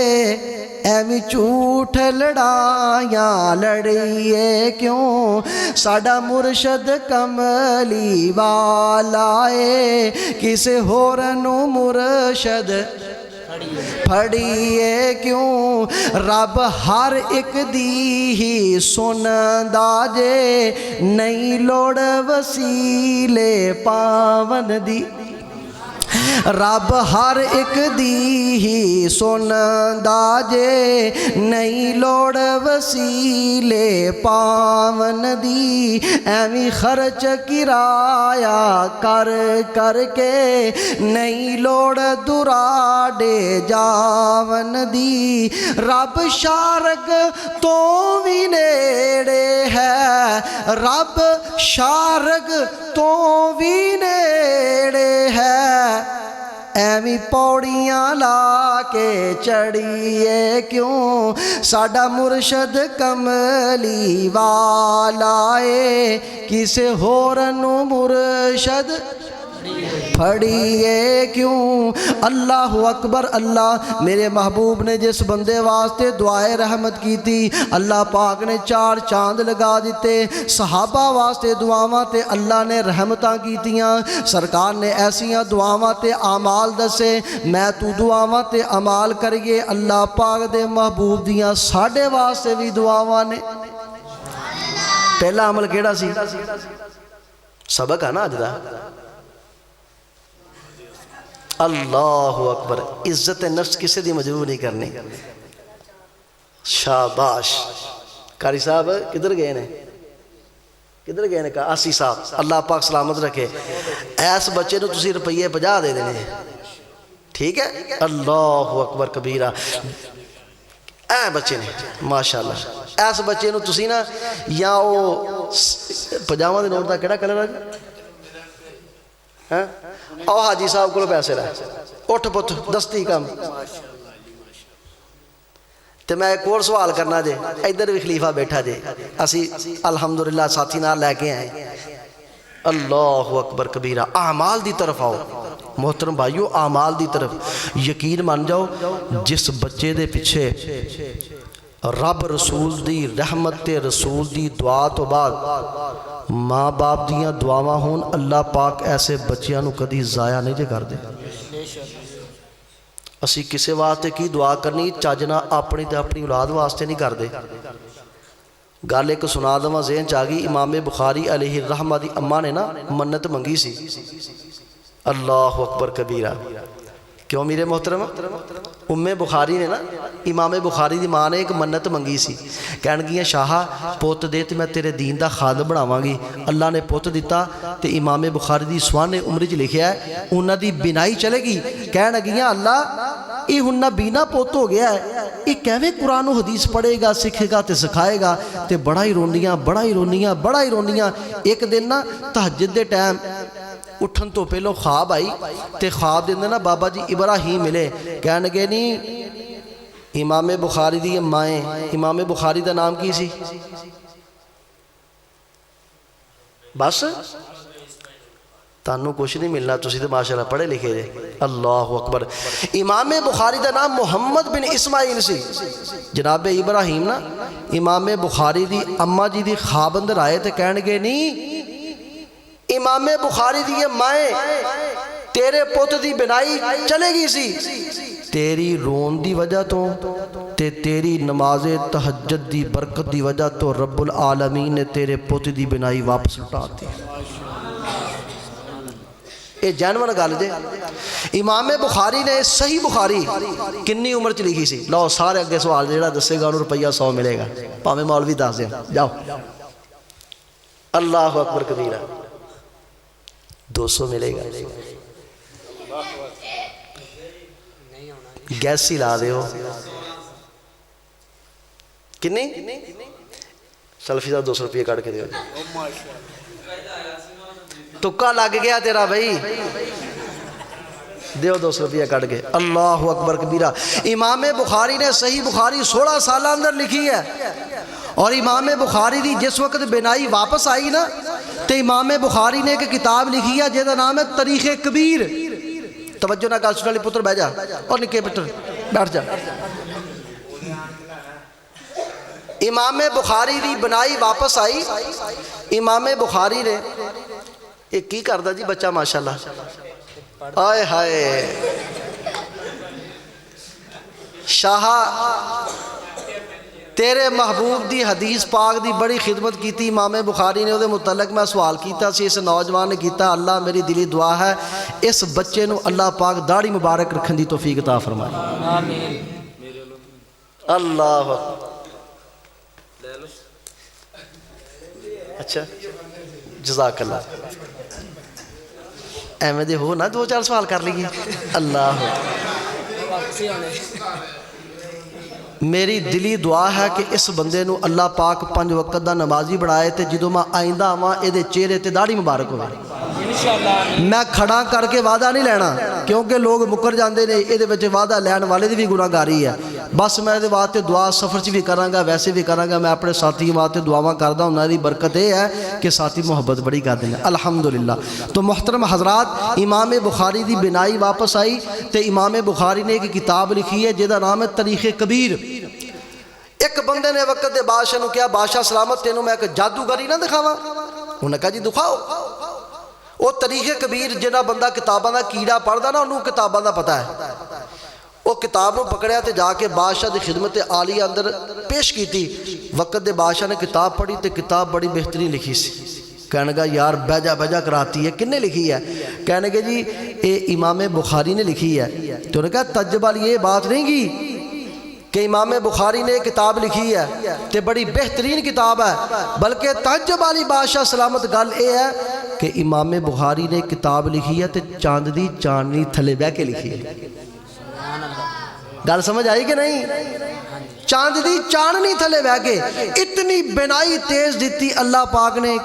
ਐਵੇਂ ਝੂਠ ਲੜਾਈਆਂ ਲੜੀਏ ਕਿਉਂ ਸਾਡਾ ਮੁਰਸ਼ਦ ਕਮਲੀ ਵਾਲਾ ਏ ਕਿਸੇ ਹੋਰ ਨੂੰ ਮੁਰਸ਼ਦ ਫੜੀਏ ਕਿਉਂ ਰੱਬ ਹਰ ਇੱਕ ਦੀ ਹੀ ਸੁਣਦਾ ਜੇ ਨਹੀਂ ਲੋੜ ਵਸੀਲੇ ਪਾਵਨ ਦੀ ਰੱਬ ਹਰ ਇੱਕ ਦੀ ਹੀ ਸੁਣਦਾ ਜੇ ਨਹੀਂ ਲੋੜ ਵਸੀਲੇ ਪਾਵਨ ਦੀ ਐਵੇਂ ਖਰਚ ਕਿਰਾਇਆ ਕਰ ਕਰਕੇ ਨਹੀਂ ਲੋੜ ਦੁਰਾਡੇ ਜਾਵਨ ਦੀ ਰੱਬ ਸ਼ਾਰਕ ਤੋਂ ਵੀ ਨੇੜੇ ਹੈ ਰੱਬ ਸ਼ਾਰਕ ਤੋਂ ਵੀ ਨੇੜੇ ਹੈ ਐਵੇਂ ਪੌੜੀਆਂ ਲਾ ਕੇ ਚੜੀਏ ਕਿਉਂ ਸਾਡਾ ਮੁਰਸ਼ਦ ਕਮਲੀ ਵਾਲਾ ਏ ਕਿਸੇ ਹੋਰ ਨੂੰ ਮੁਰਸ਼ਦ फड़िए क्यों अल्लाह अकबर अल्लाह मेरे महबूब ने जिस बंदे वास्ते दुआए रहमत की थी अल्लाह पाक ने 4 चांद लगा दिते सहाबा वास्ते दुआवां ते अल्लाह ने रहमतां कीतियां सरकार ने ऐसियां दुआवां ते आमाल दसे मैं तू दुआवां ते अमाल करिए अल्लाह पाक दे महबूब दियां साडे वास्ते भी दुआवां ने पहला अमल केड़ा सी सबक है ना अज दा अल्लाह अकबर इज्जत नफ्स किसी दी मजबूर नहीं करनी शाबाश कारी साहब किधर गए ने आसी साहब अल्लाह पाक सलामत रखे ऐस बच्चे को तुसी रुपये 50 दे देने ठीक है अल्लाह अकबर कबीरा ऐ बच्चे ने माशाअल्लाह ऐस बच्चे को तुसी ना या वो 50 के नोट का केड़ा कलर है आओ हाजी साहब को पैसे लै उठ पुत दस्ती कम तो मैं एक और सवाल करना जे इधर भी खलीफा बैठा जे असी अलहमदुलिल्लाह साथी नाल लैके आए अल्लाह अकबर कबीरा आमाल दी तरफ आओ मोहतरम भाइयों आमाल दी तरफ यकीन मान जाओ जिस बच्चे दे पिछे रब रसूल दी रहमत ते रसूल दी दुआ तो बाद माँ बाप दियाँ दुआवां होन अल्लाह पाक ऐसे बच्चों को कभी ज़ाया नहीं जे करदे असी किसी वास्ते की दुआ करनी चजना अपनी तो अपनी औलाद वास्ते नहीं करते गल एक सुना देवां ज़हन च आ गई इमाम बुखारी अलैहि रहमा दी अम्मा ने ना मन्नत मंगी सी अल्लाह अकबर कबीरा क्यों मेरे मोहतरम उम्मे बुखारी ने ना इमाम बुखारी की माँ ने एक मन्नत मंगी सी कहनगियां शाह पुत दे तो मैं तेरे दीन का खाद बनावांगी अल्लाह ने पुत दिता तो इमाम बुखारी की सुहाने उम्र च लिखिया है उन्हां दी बिनाई चलेगी कहन लगियां अल्लाह ये हुण ना बीना पुत हो गया है ये कैवें कुरान हदीस पढ़ेगा सीखेगा तो सिखाएगा तो बड़ा ही रोंदियां एक दिन ना तहज्जुद दे टाइम उठन तो पहलों ख्वाब आई तो ख्वाब देंदे ना बाबा जी इब्राहिम मिले कह लगे नहीं इमाम बुखारी दी माए इमाम बुखारी का नाम की सी बस तानू कुछ नहीं मिलना तुसी तो माशाअल्लाह पढ़े लिखे जे अल्लाह अकबर इमाम बुखारी का नाम मुहम्मद बिन इस्माइल सी जनाब इब्राहिम ना इमाम बुखारी दी अम्मा जी दी ख्वाब अंदर आए तो कह लगे नहीं इमाम बुखारी दी माए तेरे पुत दी बिनाई चलेगी सी तेरी रोन दी वजह तो ते तेरी नमाज़े तहज्जुद दी बरकत दी वजह तो रब्बुल आलमीन ने तेरे पुत दी बिनाई वापस लौटाती। ये जैनवन गल जे। इमाम बुखारी ने सही बुखारी किन्नी उम्र च लिखी सी? लो सारे अगे सवाल जिहड़ा दसेगा उन्होंने रुपया 100 मिलेगा, भावें मौलवी दस दें। जाओ अल्लाह अकबर कबीरा 200 मिलेगा। गैस ही ला दो किन्नी सल्फी का 200 रुपये कट के दो। तुक्का लग गया तेरा भाई, दो 200 रुपया कट के। अल्लाह अकबर कबीरा। इमाम बुखारी ने सही बुखारी 16 साल अंदर लिखी है और इमाम बुखारी की जिस वक्त बिनाई वापस आई ना तो इमाम बुखारी ने एक किताब लिखी है जिसका नाम है तारीख कबीर। तवज्जो ना गल सुन वाली पुत्र बह जा और निके पुत्र बैठ जा। इमाम बुखारी की बनाई वापस आई। इमाम बुखारी ने एक की करदा जी बच्चा माशाल्लाह आए हाय शाह तेरे महबूब दी हदीस पाक दी बड़ी खिदमत की। इमाम बुखारी ने उहदे मुतलक मैं सवाल किया, इस नौजवान ने किया, अल्लाह मेरी दिली दुआ है इस बच्चे नूं अल्लाह पाक दाढ़ी मुबारक रखने की तौफीक अता फरमाए। अल्लाह अच्छा जज़ाकल्लाह। एवें दे हो ना 2-4 सवाल कर लीए। अल्लाह मेरी दिली दुआ है कि इस बंदे नूं अल्लाह पाक 5 वक्त दा नमाजी बनाए तो जो मैं आइंदा आवां इहदे चेहरे ते दाढ़ी मुबारक हो। मैं खड़ा करके वादा नहीं लेना क्योंकि लोग मुकर जाते हैं, ये वादा लैन वाले की भी गुनाहगारी है। बस मैं ये वास्ते दुआ सफ़र च भी कराँगा वैसे भी कराँगा। मैं अपने साथी वास्ते दुआवां करदा उन्हां दी बरकत यह है कि साथी मुहब्बत बड़ी करते हैं अल्हम्दुलिल्लाह। तो मोहतरम हजरात इमाम बुखारी की बिनाई वापस आई तो इमाम बुखारी ने एक किताब लिखी है जिसका नाम है तारीख कबीर। एक बंदे ने वक्त के बादशाह ने कहा, बादशाह सलामत तेनों मैं एक जादूगरी ना दिखावा? उन्हें कहा जी दिखाओ। वो तारीख कबीर जिहड़ा बंदा किताबों का कीड़ा पढ़दा ना उन्होंने किताबों का पता है। वो किताब में पकड़िया तो जाके बादशाह की खिदमत आली अंदर पेश की। वक्त के बादशाह ने किताब पढ़ी तो किताब बड़ी बेहतरीन लिखी सी। कहने का यार बहजा बहजा कराती है, किन्ने लिखी है? कहने के जी ये इमाम बुखारी ने लिखी है। तो उन्होंने कहा तज्जब वाली ये बात नहीं की कि इमाम बुखारी ने किताब लिखी है तो बड़ी बेहतरीन किताब है, बल्कि तज्जब वाली बादशाह सलामत गल यह है कि इमाम बुखारी ने किताब लिखी है तो चांद दी चांदनी थले बह के लिखी है। गल समझ आई कि नहीं? चांद दी चांदनी थले बह के इतनी बिनाई तेज दी अल्लाह पाक ने।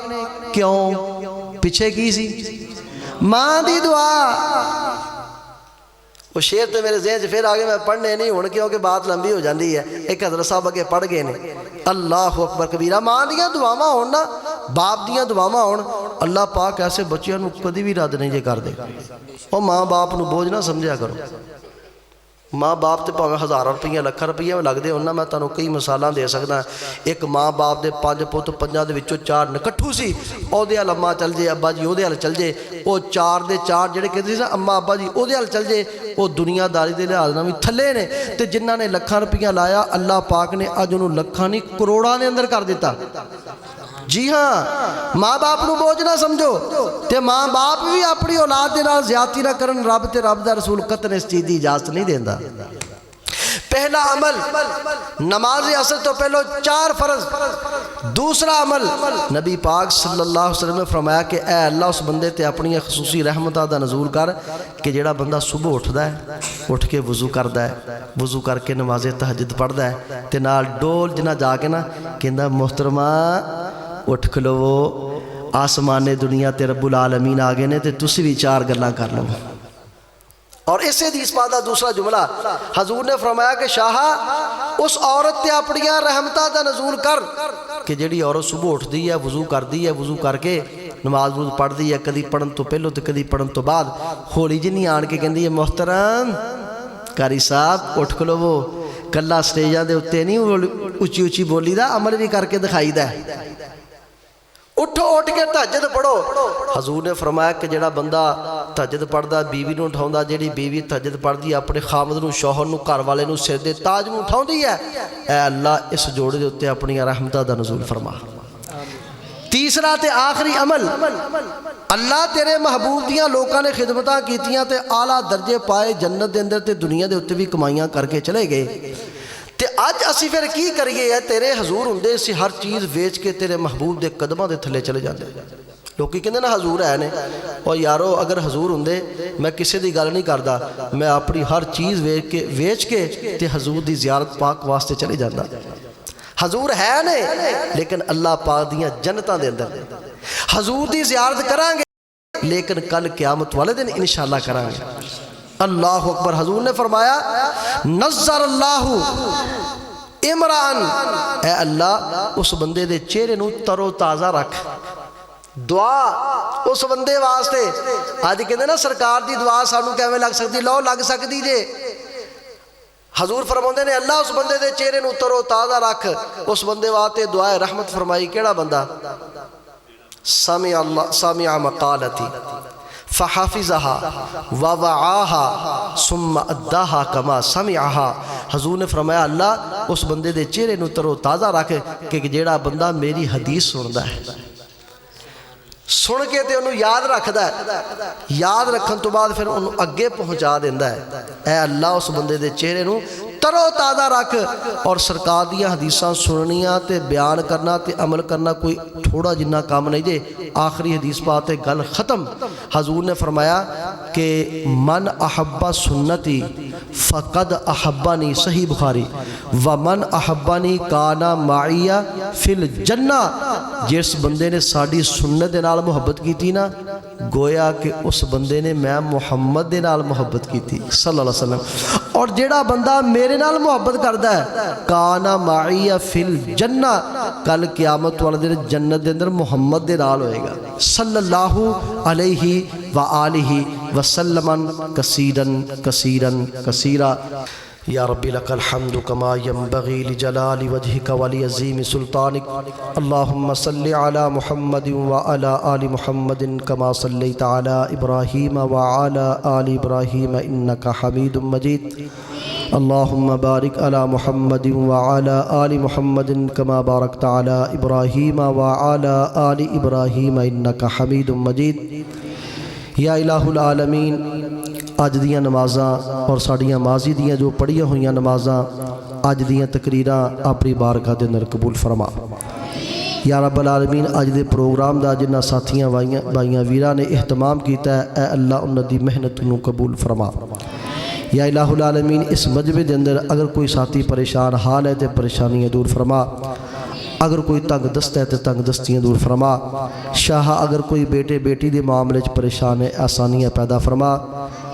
क्यों? पिछे की सी? मां दी दुआ। वो शेर तो मेरे जहन फिर आगे मैं पढ़ने नहीं हूँ क्योंकि बात लंबी हो जाती है। एक हज़रत साहब अगे पढ़ गए ने। अल्लाह अकबर कबीरा। मां दियां दुआवां होण ना बाप दियां दुआवां होण अल्लाह पाक ऐसे बच्चों को कभी भी रद्द नहीं जे कर दे। और माँ बाप को बोझ ना समझा करो। माँ बाप तो भावें हज़ारों रुपये लख रुपये भी लगते होना। मैं तुहानूं कई मिसालां दे सकदा। एक माँ बाप के 5 पुत 5 दे विचों 4 नकट्ठू सी। ओहदे हल अम्मा चल जे, अब्बा जी ओहदे हल चल जे। वो 4 दे 4 जिहड़े कहते सी ना अम्मा अब्बा जी ओहदे हल चल जे। वो दुनियादारी के लिहाज नाल भी थल्ले ने। तो जिन्हां ने लखां रुपया लाया अल्लाह पाक ने अज उन्होंने लखां नहीं करोड़ां के अंदर कर दिता। जी हाँ, माँ बाप को बोझ ना समझो। तो माँ बाप भी अपनी औलाद के नाल ज्यादती ना करन। रब ते रब दा रसूल कतन इस चीज़ की इजाजत नहीं देंदा। पहला अमल नमाज असर तो पहले 4 फर्ज। दूसरा अमल नबी पाक सल्लल्लाहु अलैहि वसल्लम ने फरमाया कि ऐ अल्लाह उस बंदे ते अपनी खसूसी रहमतां दा नज़ूल कर कि जिहड़ा बंदा सुबह उठदा है उठ के वज़ू करदा है, वज़ू करके नमाज़े तहज्जुद पढ़दा है ते नाल डोल जिना जाके ना कहंदा मोहतरमा उठ खलोवो आसमाने दुनिया ते रब्बुल आलमीन आ गए ने ते तुसीं भी 4 गल्लां कर लो। और इस हदीस पाक दा दूसरा जुमला हजूर ने फरमाया कि शाह उस औरत ते अपनियां रहमतां दा नज़ूल कर कि जिहड़ी औरत सुबह उठदी है वज़ू करदी है, वज़ू करके नमाज वूज पढ़दी है, कदी पढ़न तो पहलों तो कदी पढ़न तो बाद होली जिन्नी आण के कहंदी है मोहतरम कारी साहब उठ खलोवो। कल्ला स्टेजां दे उत्ते नहीं उच्ची उच्ची बोली दा अमल भी करके दिखाईदा है। उठो उठ के तहज्जुद पढ़ो। हजूर ने फरमाया कि जिहड़ा बंदा तहज्जुद पढ़दा बीवी नूं उठाउंदा, जिहड़ी बीवी तहज्जुद पढ़दी अपने खामद नूं, शौहर नूं, घर वाले नूं, सिर दे ताज नूं उठाउंदी है। ऐ अल्लाह इस जोड़े दे उत्ते अपनी रहमतां दा नज़ूल फरमा। तीसरा ते आखिरी अमल, अल्लाह तेरे महबूब दियां लोगों ने खिदमतां कीतियां ते आला दर्जे पाए जन्नत दे अंदर ते दुनिया दे उत्ते भी कमाइयां करके चले गए। ते अज असी फिर की करिए? तेरे हजूर हुंदे असी हर चीज़ वेच के तेरे महबूब के कदमां दे थले चले जाते। लोग कहते ना हजूर है ने, और यारो अगर हजूर होंदे मैं किसी की गल नहीं करता, मैं अपनी हर चीज़ वेच के ते हजूर की ज़ियारत पाक वास्ते चले जाता। हजूर है ने लेकिन अल्लाह पाक दियां जन्नतां दे अंदर हजूर की ज़ियारत करांगे, लेकिन कल क़यामत वाले दिन इंशाअल्लाह करांगे। अल्लाह अकबर। हजूर ने फरमाया नज़्ज़र अल्लाहु इमरान, ऐ अल्लाह उस बंदे दे चेहरे नूं तरो ताज़ा रख। दुआ उस बंदे वास्ते। अज कहते ना सरकार की दुआ सानू किवें लग सकती? लो लग सकती जे। हजूर फरमाते ने अल्लाह उस बंदे दे चेहरे नूं तरो ताज़ा रख। उस बंदे वास्ते दुआ रहमत फरमाई। केड़ा बंदा? सामिअ मक़ालती फ़हाफ़िज़हा ववआहा सुम्मा अद्दाहा कमा समिअहा। हजूर ने फरमाया अल्लाह उस बंदे दे चेहरे नूं तरो ताज़ा रख कि जेड़ा बंदा मेरी हदीस सुनदा है, सुन के ते उन्होंने याद रखता है, याद रखन तो बाद फिर उन्होंने अगे पहुँचा देंदा है। ऐ अल्लाह उस बंदे दे चेहरे नूं तरो ताज़ा रख। और सरकार दियां हदीसां सुननियां ते बयान करना ते अमल करना कोई थोड़ा जिन्ना काम नहीं जे। आखिरी हदीस पाक ते गल ख़त्म। हजूर ने फरमाया कि मन अहब्बा सुन्नती फ़क़द अहब्बानी, सही बुखारी, व मन अहब्बानी काना माइया फिल जन्ना। जिस बंदे ने साड़ी सुन्नत दे नाल मुहब्बत की ना, गोया कि उस बंदे ने मैं मुहम्मद दे नाल मुहब्बत की सल्लल्लाहु अलैहि वसल्लम। और जेड़ा बंदा मेरे नाल मुहब्बत करता है काना माइया फिल जन्ना, कल क़यामत वाले दिन जन्नत दे अंदर मुहम्मद दे नाल होएगा सल्लल्लाहु अलैहि व आलिहि वसल्लम कसीरन कसीरन कसीरा। या रब्बी लकल हम्दु कमा यंबगी लिजलाली वजहिका वली अज़ीम सुल्तानिक। अल्लाहुम्मा सल्लि अला मुहम्मदिन व अला आलि मुहम्मदिन कमा सल्लैता अला इब्राहीम व अला आलि इब्राहीम इन्नका हमीदुम मजीद। अल्लाहुम्मा बारिक अला मुहम्मदिन व अला आलि मुहम्मदिन कमा बारकता अला इब्राहीम व अला आलि इब्राहीम इन्नका हमीदुम मजीद। या इलाहुल आलमीन, अज दियां नमाज़ां और साड़ियाँ माजी दियां जो पढ़िया हुई नमाज़ां, अज दियां तकरीरां अपनी बारगाह दे अंदर कबूल फरमा। या रब्बल आलमीन, अज दे प्रोग्राम का जिन्हां साथियां भाइयां वीरां ने एहतमाम किया है, ऐ अल्लाह उन्हां दी मेहनत नूं कबूल फरमा। या इलाहुल आलमीन, इस मजबे के अंदर अगर कोई साथी परेशान हाल है तो परेशानियाँ दूर फरमा। अगर कोई तंग दस्त है तो तंग दस्तियाँ दूर फरमा। शाह अगर कोई बेटे बेटी के मामले परेशान है, आसानियाँ पैदा फरमा।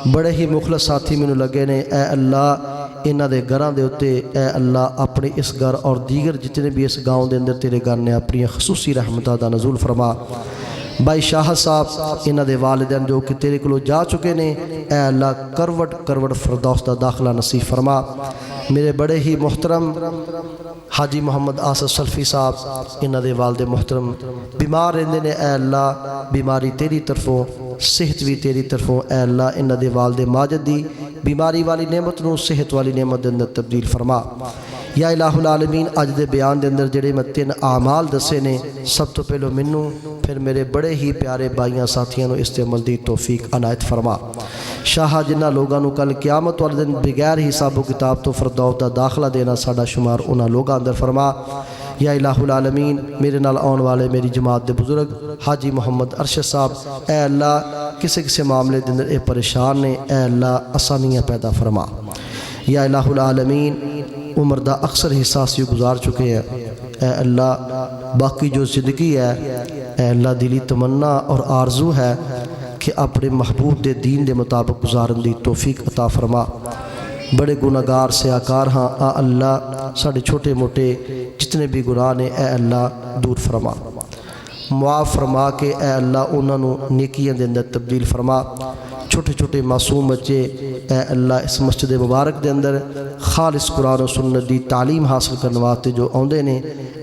बड़े ही मुखलस साथी मैनू लगे ने, ऐ अल्लाह इन्हां दे घरां दे उत्ते, ऐ अल्लाह अपने इस घर और दीगर जितने भी इस गाँव के अंदर तेरे घर ने अपनी खसूसी रहमतां दा नज़ूल फरमा। भाई शाह साहब इन्हां दे वालिदैन जो कि तेरे कोलों जा चुके ने, ऐ अल्लाह करवट करवट फिरदौस दा दाखला नसीब फरमा। मेरे बड़े ही मुहतरम हाजी मोहम्मद आसफ सल्फी साहब इन्हां दे वालिद मुहतरम बीमार रहंदे ने, ऐ अल्लाह बीमारी तेरी तरफों, सेहत भी तेरी तरफों, ऐ अल्लाह इन्हां दे वालिद माजिद दी बीमारी वाली नेमत नूं सेहत वाली नेमत दे अंदर तब्दील फरमा। या इलाहुल आलमीन, अज दे बयान दे अंदर जेड़े मैं 3 आमाल दसे ने, सब तो पहलो मैनू फिर मेरे बड़े ही प्यारे भाइयों साथियों इस ते अमल दी तौफीक अनायत फरमा। शाह जिन्हां लोगों को कल क़यामत वाले दिन बगैर हिसाबो किताब तो फिरदौस दा दाखला देना साडा शुमार उन्हां लोगों अंदर फरमा। या इलाहुल आलमीन, मेरे नाल आने वाले मेरी जमात के बुजुर्ग हाजी मोहम्मद अरशद साहब, ऐ अल्लाह किसी किसी मामले के अंदर ये परेशान ने, ऐ अल्लाह आसानियाँ पैदा फरमा। या इलाहुल आलमीन, उम्र का अक्सर हिस्सा सी गुजार चुके हैं, ऐ अल्लाह बाकी जो ज़िंदगी है, ऐ अल्लाह दिली तमन्ना और आरजू है कि अपने महबूब के दीन के मुताबिक गुजारन की तौफीक अता फरमा। बड़े गुनाहगार से आकार हाँ, आ अल्लाह साढ़े छोटे मोटे जितने भी गुनाह ने, ऐ अल्लाह दूर फरमा, मुआफ़ फरमा के, ऐ अल्लाह उन्होंने नेकियां दे अंदर तब्दील फरमा। छोटे छोटे मासूम बच्चे, ऐ अल्लाह इस मस्जिद मुबारक के अंदर खालिस कुरान और सुन्नत की तालीम हासिल करने वास्ते जो आउंदे ने,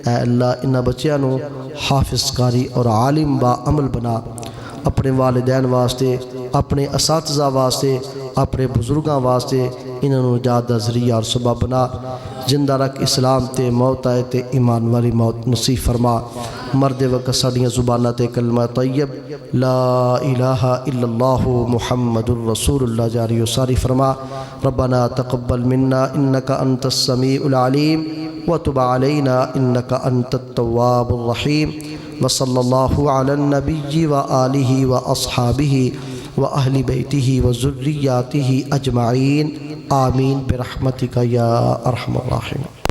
ऐ अल्लाह इन्हां बच्चों को हाफिज़ कारी और आलिम बा अमल बना। अपने वालिदैन वास्ते अपने असातिज़ा वास्ते अपने बुजुर्गों वास्ते इन्होंने निजात दा ज़रिया और सबब बना। जिंदा रख इस्लाम ते मौत आए ते ईमान वाली मौत नसीब फरमा। मरदे वक्त साड़ियाँ ज़ुबानां ते कलमा तैयब ला इलाहा इल्लल्लाहु मुहम्मदुर रसूलुल्लाह जारी व सारी फरमा। रब्बना तक़ब्बल मिन्ना इन्नका अंतस समीउल अलीम व तुब अलैना इन्नका अंतत तव्वाबुर रहीम। व सल्लल्लाहु अला नबिय्यि व आलिहि व अस्हाबिहि व अहली बैतिहि व ज़ुर्रिय्यातिहि अजमाइन आमीन बिरहमतिका या अरहमर राहिमीन।